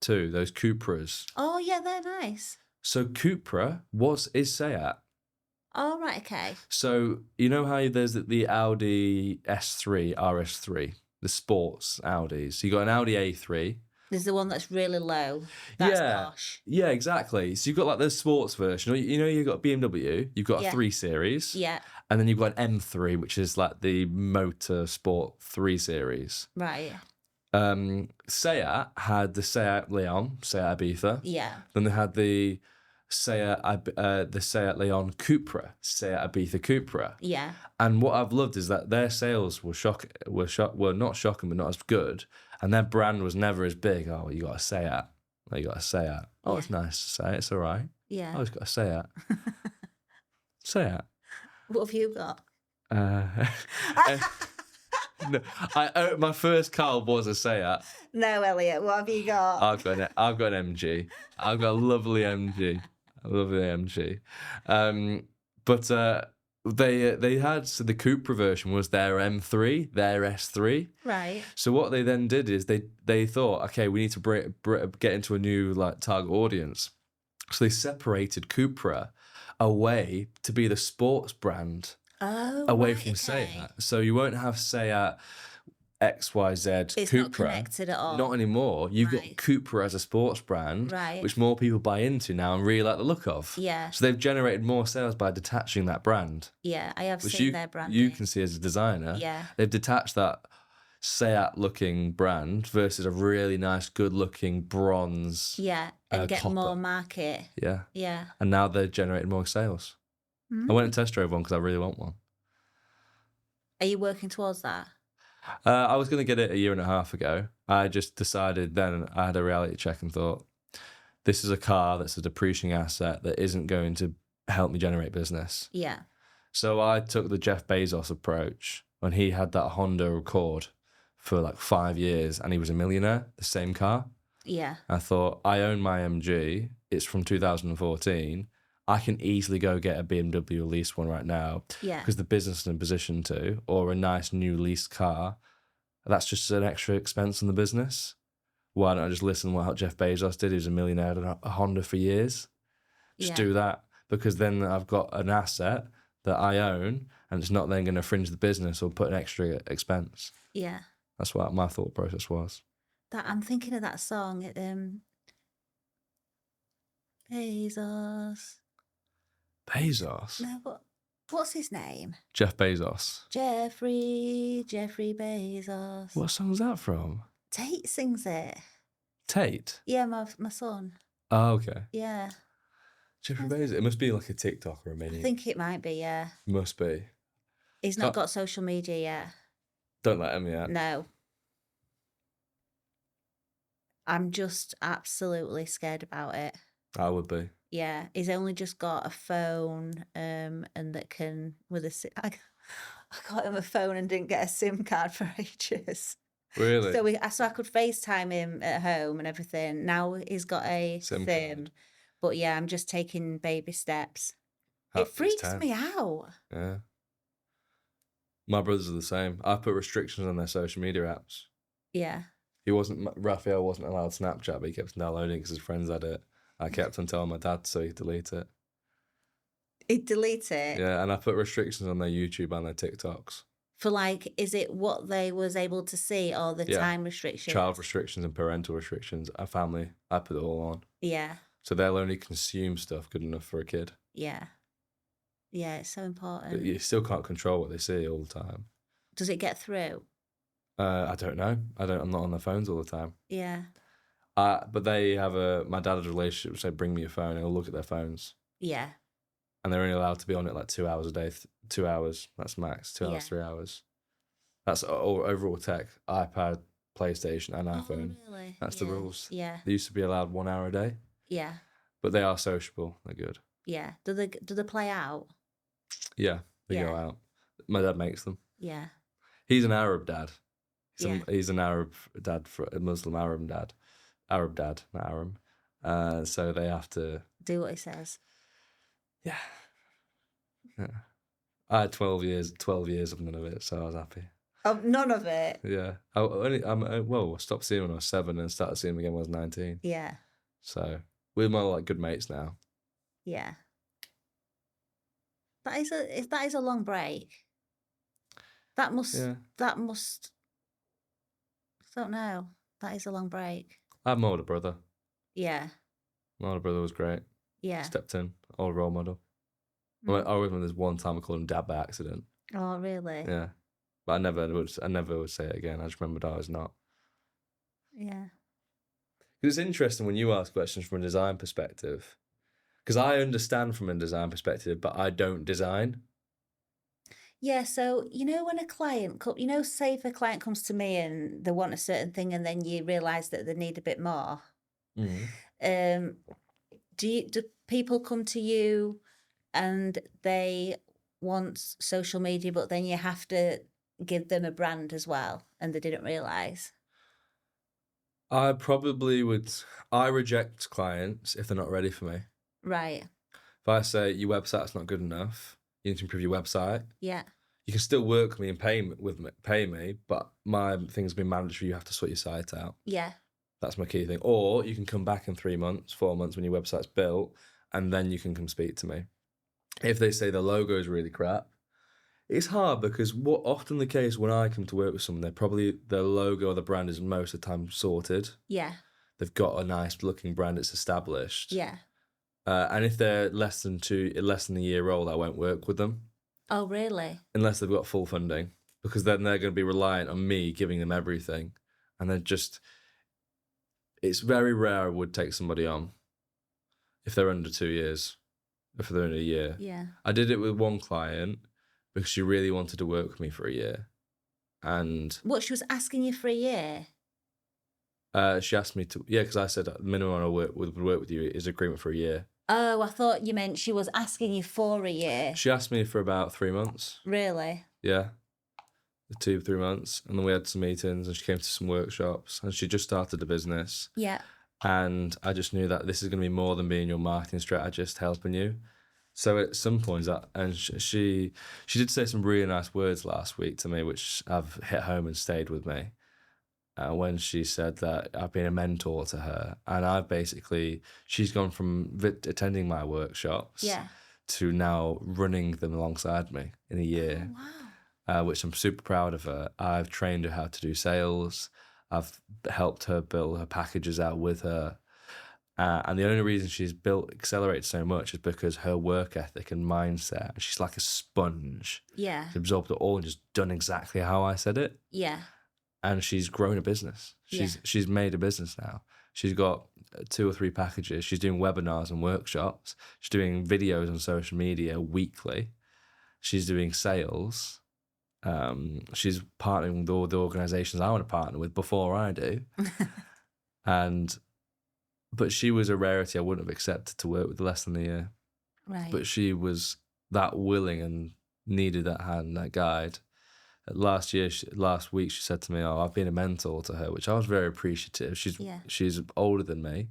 too? Those Cupras. Oh, yeah, they're nice. So Cupra, is Seat? Oh, right, okay. So you know how there's the Audi S3, RS3, the sports Audis. So you got an Audi A3. There's the one that's really low. That's posh. Yeah, exactly. So you've got like the sports version. You've got BMW, you've got a 3 Series. Yeah. And then you've got an M3, which is like the motor sport 3 Series. Right. Seat had the Seat Leon, Seat Ibiza. Yeah. Then they had the Seat Leon Cupra, Seat Ibiza Cupra. Yeah. And what I've loved is that their sales were not shocking, but not as good. And their brand was never as big. Oh, you got a Seat. Oh, you got a Seat. Oh, it's nice to say. It's all right. Yeah. Oh, it's got a Seat. Seat. What have you got? No, my first car was a Seat. No, Elliot. What have you got? I've got an MG. I've got a lovely MG. A lovely MG. But They had, so the Cupra version was their M3, their S3. Right. So what they then did is they thought, okay, we need to get into a new like target audience. So they separated Cupra away to be the sports brand Oh, away right, from okay. Seat. So you won't have Seat XYZ It's Cupra. not connected at all. Not anymore. You've Right. got Cupra as a sports brand, Right. which more people buy into now and really like the look of. Yeah. So they've generated more sales by detaching that brand, Yeah, I have which seen you their branding. you can see as a designer. Yeah. They've detached that Seat looking brand versus a really nice, good looking bronze. Yeah, and get copper. more market. Yeah. Yeah. And now they're generating more sales. I went and test drove one because I really want one. Are you working towards that? I was going to get it a year and a half ago. I just decided then, I had a reality check and thought, this is a car that's a depreciating asset that isn't going to help me generate business. Yeah. So I took the Jeff Bezos approach when he had that Honda Accord for like 5 years and he was a millionaire, the same car. Yeah. I thought, I own my MG. It's from 2014. I can easily go get a BMW lease one right now. Yeah. Because the business is in a position to, or a nice new leased car. That's just an extra expense on the business. Why don't I just listen to what Jeff Bezos did? He was a millionaire, had a Honda for years. Just do that. Because then I've got an asset that I own and it's not then going to fringe the business or put an extra expense. Yeah. That's what my thought process was. That I'm thinking of that song. Bezos. Bezos? No, what's his name? Jeff Bezos. Jeffrey Bezos. What song's that from? Tate sings it. Tate? Yeah, my son. Oh, okay. Yeah. Jeffrey Bezos. It must be like a TikTok or a I mini. think it might be, yeah. Must be. He's not got social media yet. Don't let him yet. No. I'm just absolutely scared about it. I would be. Yeah, he's only just got a phone, and that can with a. I got him a phone and didn't get a SIM card for ages. Really? So I could FaceTime him at home and everything. Now he's got a SIM SIM, card. but yeah, I'm just taking baby steps. It freaks me out. Yeah. My brothers are the same. I put restrictions on their social media apps. Yeah. Raphael wasn't allowed Snapchat, but he kept downloading because his friends had it. I kept on telling my dad so he'd delete it. He'd delete it? Yeah, and I put restrictions on their YouTube and their TikToks. For like, is it what they was able to see or the time restrictions? Child restrictions and parental restrictions. Our family, I put it all on. Yeah. So they'll only consume stuff good enough for a kid. Yeah. Yeah, it's so important. But you still can't control what they see all the time. Does it get through? I don't know. I'm not on their phones all the time. Yeah. But they have my dad has a relationship, so bring me a phone, and he'll look at their phones. Yeah. And they're only allowed to be on it like 2 hours a day. 2 hours, that's max. 2 hours, 3 hours. That's overall tech. iPad, PlayStation, and iPhone. Oh, really? That's the rules. Yeah. They used to be allowed 1 hour a day. Yeah. But they are sociable. They're good. Yeah. Do they play out? Yeah, they go out. My dad makes them. Yeah. He's an Arab dad. He's an Arab dad, for a Muslim Arab dad. Arab dad, not Aram. So they have to do what he says. Yeah. I had 12 years of none of it, so I was happy. Oh, none of it? Yeah. I stopped seeing him when I was 7 and started seeing him again when I was 19. Yeah. So we're more like good mates now. Yeah. That is a long break. That must I don't know. That is a long break. I have my older brother. Yeah. My older brother was great. Yeah. Stepped in, old role model. I remember there's one time I called him dad by accident. Oh, really? Yeah. But I never would say it again. I just remembered I was not. Yeah. It's interesting when you ask questions from a design perspective. Because I understand from a design perspective, but I don't design. Yeah, so, when a client, say if a client comes to me and they want a certain thing and then you realise that they need a bit more, do people come to you and they want social media, but then you have to give them a brand as well and they didn't realise? I probably would. I reject clients if they're not ready for me. Right. If I say your website's not good enough, You need to improve your website. Yeah. You can still work with me and pay me, but my thing's been mandatory. You have to sort your site out. Yeah. That's my key thing. Or you can come back in 3 months, 4 months when your website's built, and then you can come speak to me. If they say the logo is really crap, it's hard because what often the case when I come to work with someone, they're probably their logo or the brand is most of the time sorted. Yeah. They've got a nice looking brand that's established. Yeah. And if they're less than a year old, I won't work with them Oh, really? unless they've got full funding, because then they're going to be reliant on me giving them everything, and it's very rare I would take somebody on if they're under 2 years, if they're under a year. Yeah. I did it with one client because she really wanted to work with me for a year, and What, she was asking you for a year? she asked me to, because I said the minimum I would work with you is agreement for a year. Oh, I thought you meant she was asking you for a year. She asked me for about 3 months. Really? Yeah. 2-3 months, and then we had some meetings, and she came to some workshops, and she just started a business. Yeah. And I just knew that this is going to be more than being your marketing strategist helping you. So at some points, she did say some really nice words last week to me, which have hit home and stayed with me. When she said that I've been a mentor to her, and she's gone from attending my workshops Yeah. to now running them alongside me in a year. Oh, wow. Which I'm super proud of her. I've trained her how to do sales. I've helped her build her packages out with her. And the only reason she's accelerated so much is because her work ethic and mindset. She's like a sponge. Yeah. She's absorbed it all and just done exactly how I said it. Yeah. And she's grown a business. She's made a business now. She's got 2 or 3 packages. She's doing webinars and workshops. She's doing videos on social media weekly. She's doing sales. She's partnering with all the organizations I want to partner with before I do. But she was a rarity. I wouldn't have accepted to work with less than a year. Right. But she was that willing and needed that hand, that guide. Last week, she said to me, "Oh, I've been a mentor to her," which I was very appreciative. She's older than me,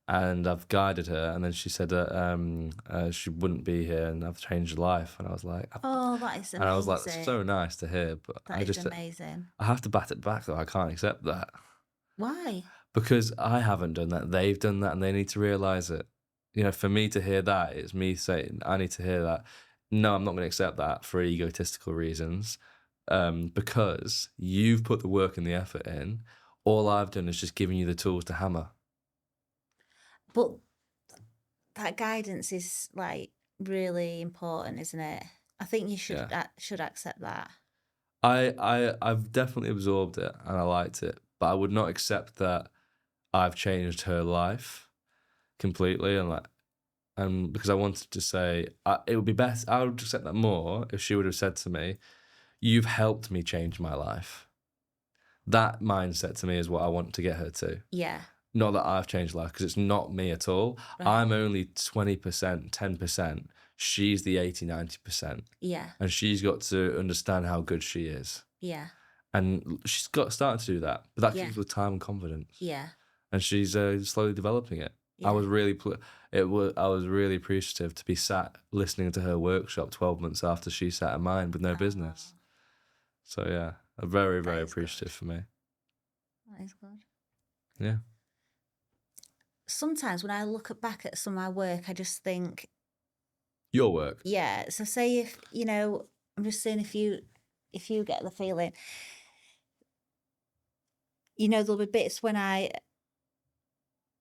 and I've guided her. And then she said that she wouldn't be here, and I've changed her life. And I was like, oh, that is amazing. and I was like, so nice to hear. But That is amazing. I have to bat it back though. I can't accept that. Why? Because I haven't done that. They've done that, and they need to realise it. For me to hear that, it's me saying, I need to hear that. No, I'm not going to accept that for egotistical reasons. Because you've put the work and the effort in. All I've done is just given you the tools to hammer. But that guidance is like really important, isn't it? I think you should accept that. I've definitely absorbed it and I liked it, but I would not accept that I've changed her life completely, and because I wanted to say it would be best. I would accept that more if she would have said to me, "You've helped me change my life." That mindset to me is what I want to get her to. Yeah. Not that I've changed life, because it's not me at all. Right. I'm only 20%, 10%. She's the 80, 90%. Yeah. And she's got to understand how good she is. Yeah. And she's starting to do that. But that comes with time and confidence. Yeah. And she's slowly developing it. Yeah. I was really appreciative to be sat listening to her workshop 12 months after she sat in mine with no business. So yeah, very, very appreciative for me. That is good. Yeah. Sometimes when I look back at some of my work, I just think, your work. Yeah. So say if, I'm just saying if you get the feeling, there'll be bits when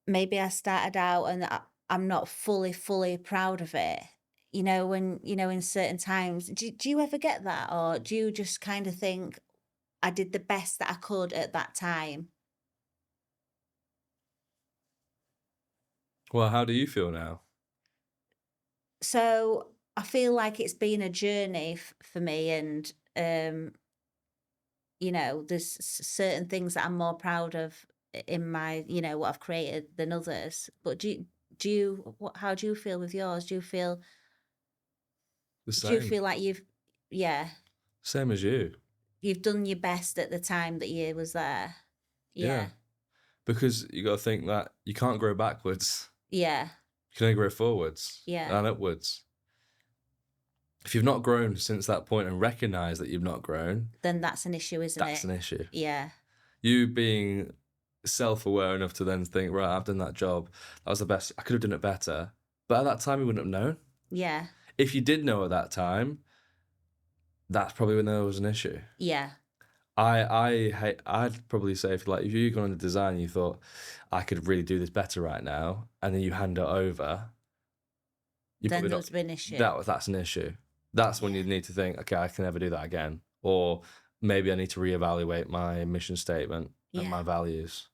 maybe I started out and I'm not fully proud of it. When, in certain times, do you ever get that? Or do you just kind of think I did the best that I could at that time? Well, how do you feel now? So I feel like it's been a journey for me, and there's certain things that I'm more proud of in my, what I've created than others. But how do you feel with yours? Do you feel the same? Do you feel like same as you? You've done your best at the time that you was there. Yeah. Because you got to think that you can't grow backwards. Yeah. You can only grow forwards. Yeah. And upwards. If you've not grown since that point and recognise that you've not grown, Then that's an issue, isn't that's it? an issue. Yeah. You being self-aware enough to then think, right, I've done that job. That was the best. I could have done it better. But at that time, you wouldn't have known. Yeah. If you did know at that time, that's probably when there was an issue. Yeah. I'd probably say if you're going to design and you thought, I could really do this better right now, and then you hand it over, you Then probably there's been an issue. that's an issue. That's when you need to think, okay, I can never do that again. Or maybe I need to reevaluate my mission statement and my values.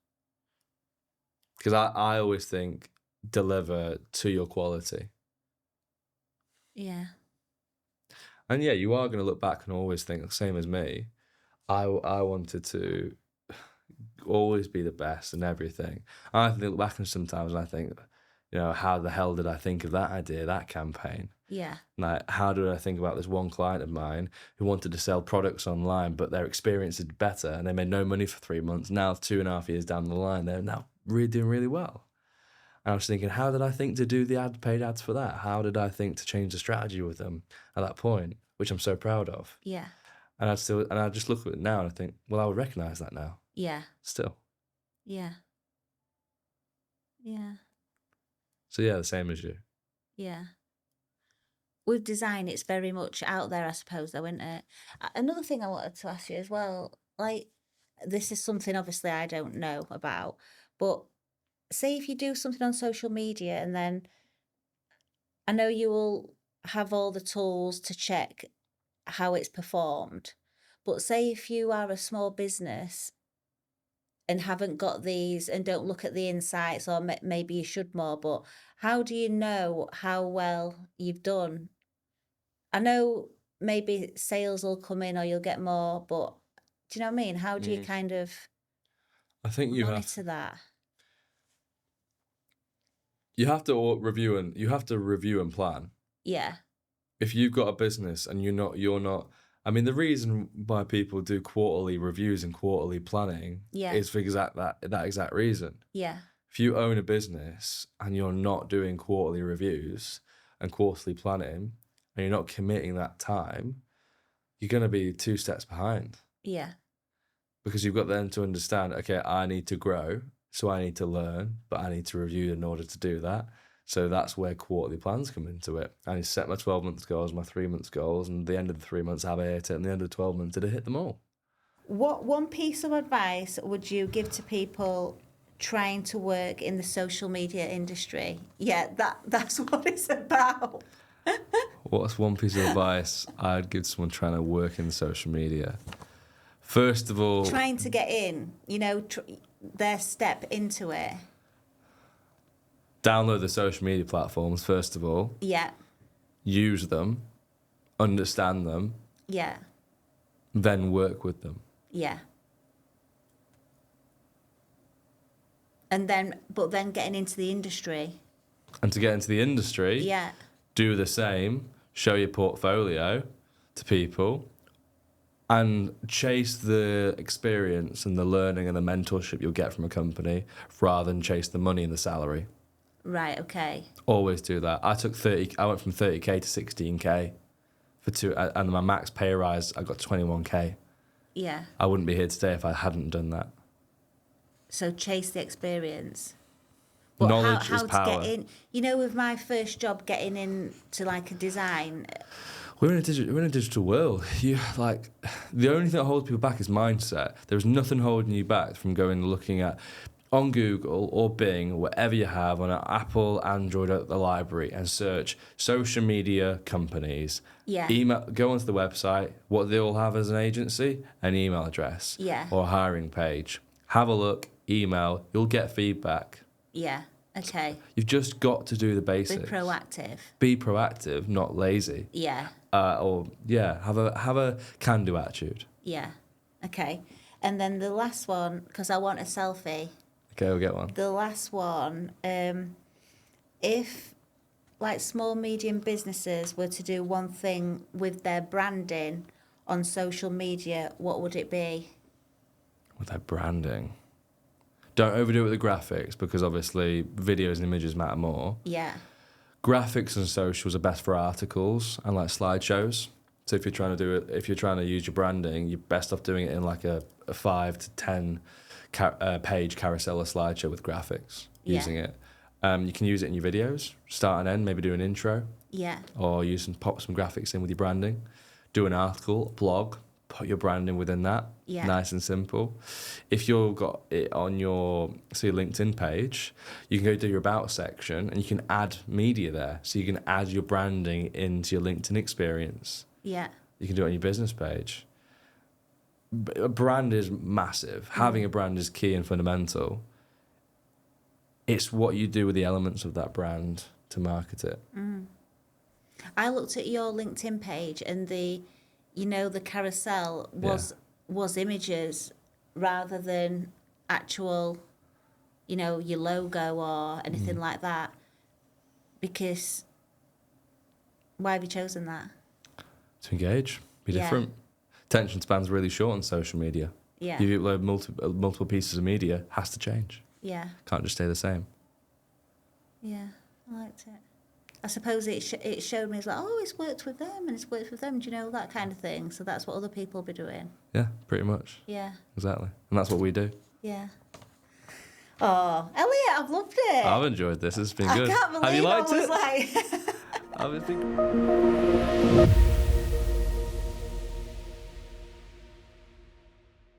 Because I always think deliver to your quality. Yeah. And yeah, you are going to look back and always think the same as me. I wanted to always be the best in everything. I look back and sometimes and I think, how the hell did I think of that idea, that campaign? Yeah. Like, how did I think about this one client of mine who wanted to sell products online, but their experience is better and they made no money for 3 months. Now, 2.5 years down the line, they're now really doing really well. And I was thinking, how did I think to do the paid ads for that? How did I think to change the strategy with them at that point, which I'm so proud of? Yeah. And I just look at it now and I think, well, I would recognise that now. Yeah. Still. Yeah. Yeah. So yeah, the same as you. Yeah. With design, it's very much out there, I suppose, though, isn't it? Another thing I wanted to ask you as well, like, this is something obviously I don't know about, but say if you do something on social media and then I know you will have all the tools to check how it's performed, but say if you are a small business and haven't got these and don't look at the insights, or maybe you should more, but how do you know how well you've done? I know maybe sales will come in or you'll get more, but do you know what I mean? How do you kind of I think monitor that? you have to review and plan. Yeah. If you've got a business and you're not. I mean, the reason why people do quarterly reviews and quarterly planning is for that exact reason. Yeah. If you own a business and you're not doing quarterly reviews and quarterly planning, and you're not committing that time, you're going to be 2 steps behind. Yeah. Because you've got then to understand, okay, I need to grow, so I need to learn, but I need to review in order to do that. So that's where quarterly plans come into it. I need to set my 12-month goals, my 3-month goals, and at the end of the 3 months, have I hit it? And the end of the 12 months, did I hit them all? What one piece of advice would you give to people trying to work in the social media industry? Yeah, that's what it's about. What's one piece of advice I'd give someone trying to work in social media? First of all, trying to get in, their step into it. Download the social media platforms, first of all. Yeah. Use them, understand them. Yeah. Then work with them. Yeah. And then getting into the industry. And to get into the industry, yeah, do the same, show your portfolio to people, and chase the experience and the learning and the mentorship you'll get from a company rather than chase the money and the salary. Right, okay. Always do that. I went from 30k to 16k and my max pay rise, I got 21k. Yeah. I wouldn't be here today if I hadn't done that. So chase the experience. But knowledge how is power. To get in, with my first job getting into like a design. We're in a digital world. The only thing that holds people back is mindset. There's nothing holding you back from going and looking at on Google or Bing or whatever you have on an Apple, Android at the library and search social media companies. Yeah. Go onto the website. What they all have as an agency, an email address. Yeah. Or a hiring page. Have a look. Email. You'll get feedback. Yeah. Okay. You've just got to do the basics. Be Be proactive, not lazy. Yeah. Have a can-do attitude. Yeah. Okay. And then the last one, because I want a selfie. Okay, we'll get one. The last one, if like small, medium businesses were to do one thing with their branding on social media, what would it be? With their branding? Don't overdo it with the graphics because obviously videos and images matter more. Yeah. Graphics and socials are best for articles and like slideshows. So if you're trying to do it, if you're trying to use your branding, you're best off doing it in like a 5 to 10 page carousel or slideshow with graphics using it. You can use it in your videos, start and end, maybe do an intro. Yeah. Or pop some graphics in with your branding. Do an article, blog, put your branding within that. Yeah. Nice and simple. If you've got it on your LinkedIn page, you can go to your about section and you can add media there. So you can add your branding into your LinkedIn experience. Yeah. You can do it on your business page. A brand is massive. Having a brand is key and fundamental. It's what you do with the elements of that brand to market it. I looked at your LinkedIn page and the carousel was images rather than actual, your logo or anything like that. Because why have you chosen that? To engage, be Yeah. different. Attention span's really short on social media. Yeah. If you upload multiple pieces of media, has to change. Yeah. Can't just stay the same. Yeah. I liked it. I suppose it showed me, it's like, oh, it's worked with them and it's worked with them, do you know, that kind of thing. So that's what other people will be doing. Yeah, pretty much. Yeah. Exactly. And that's what we do. Yeah. Oh, Elliot, I've loved it. I've enjoyed this. It's been good. I can't believe Have you liked I it? was like... I've been...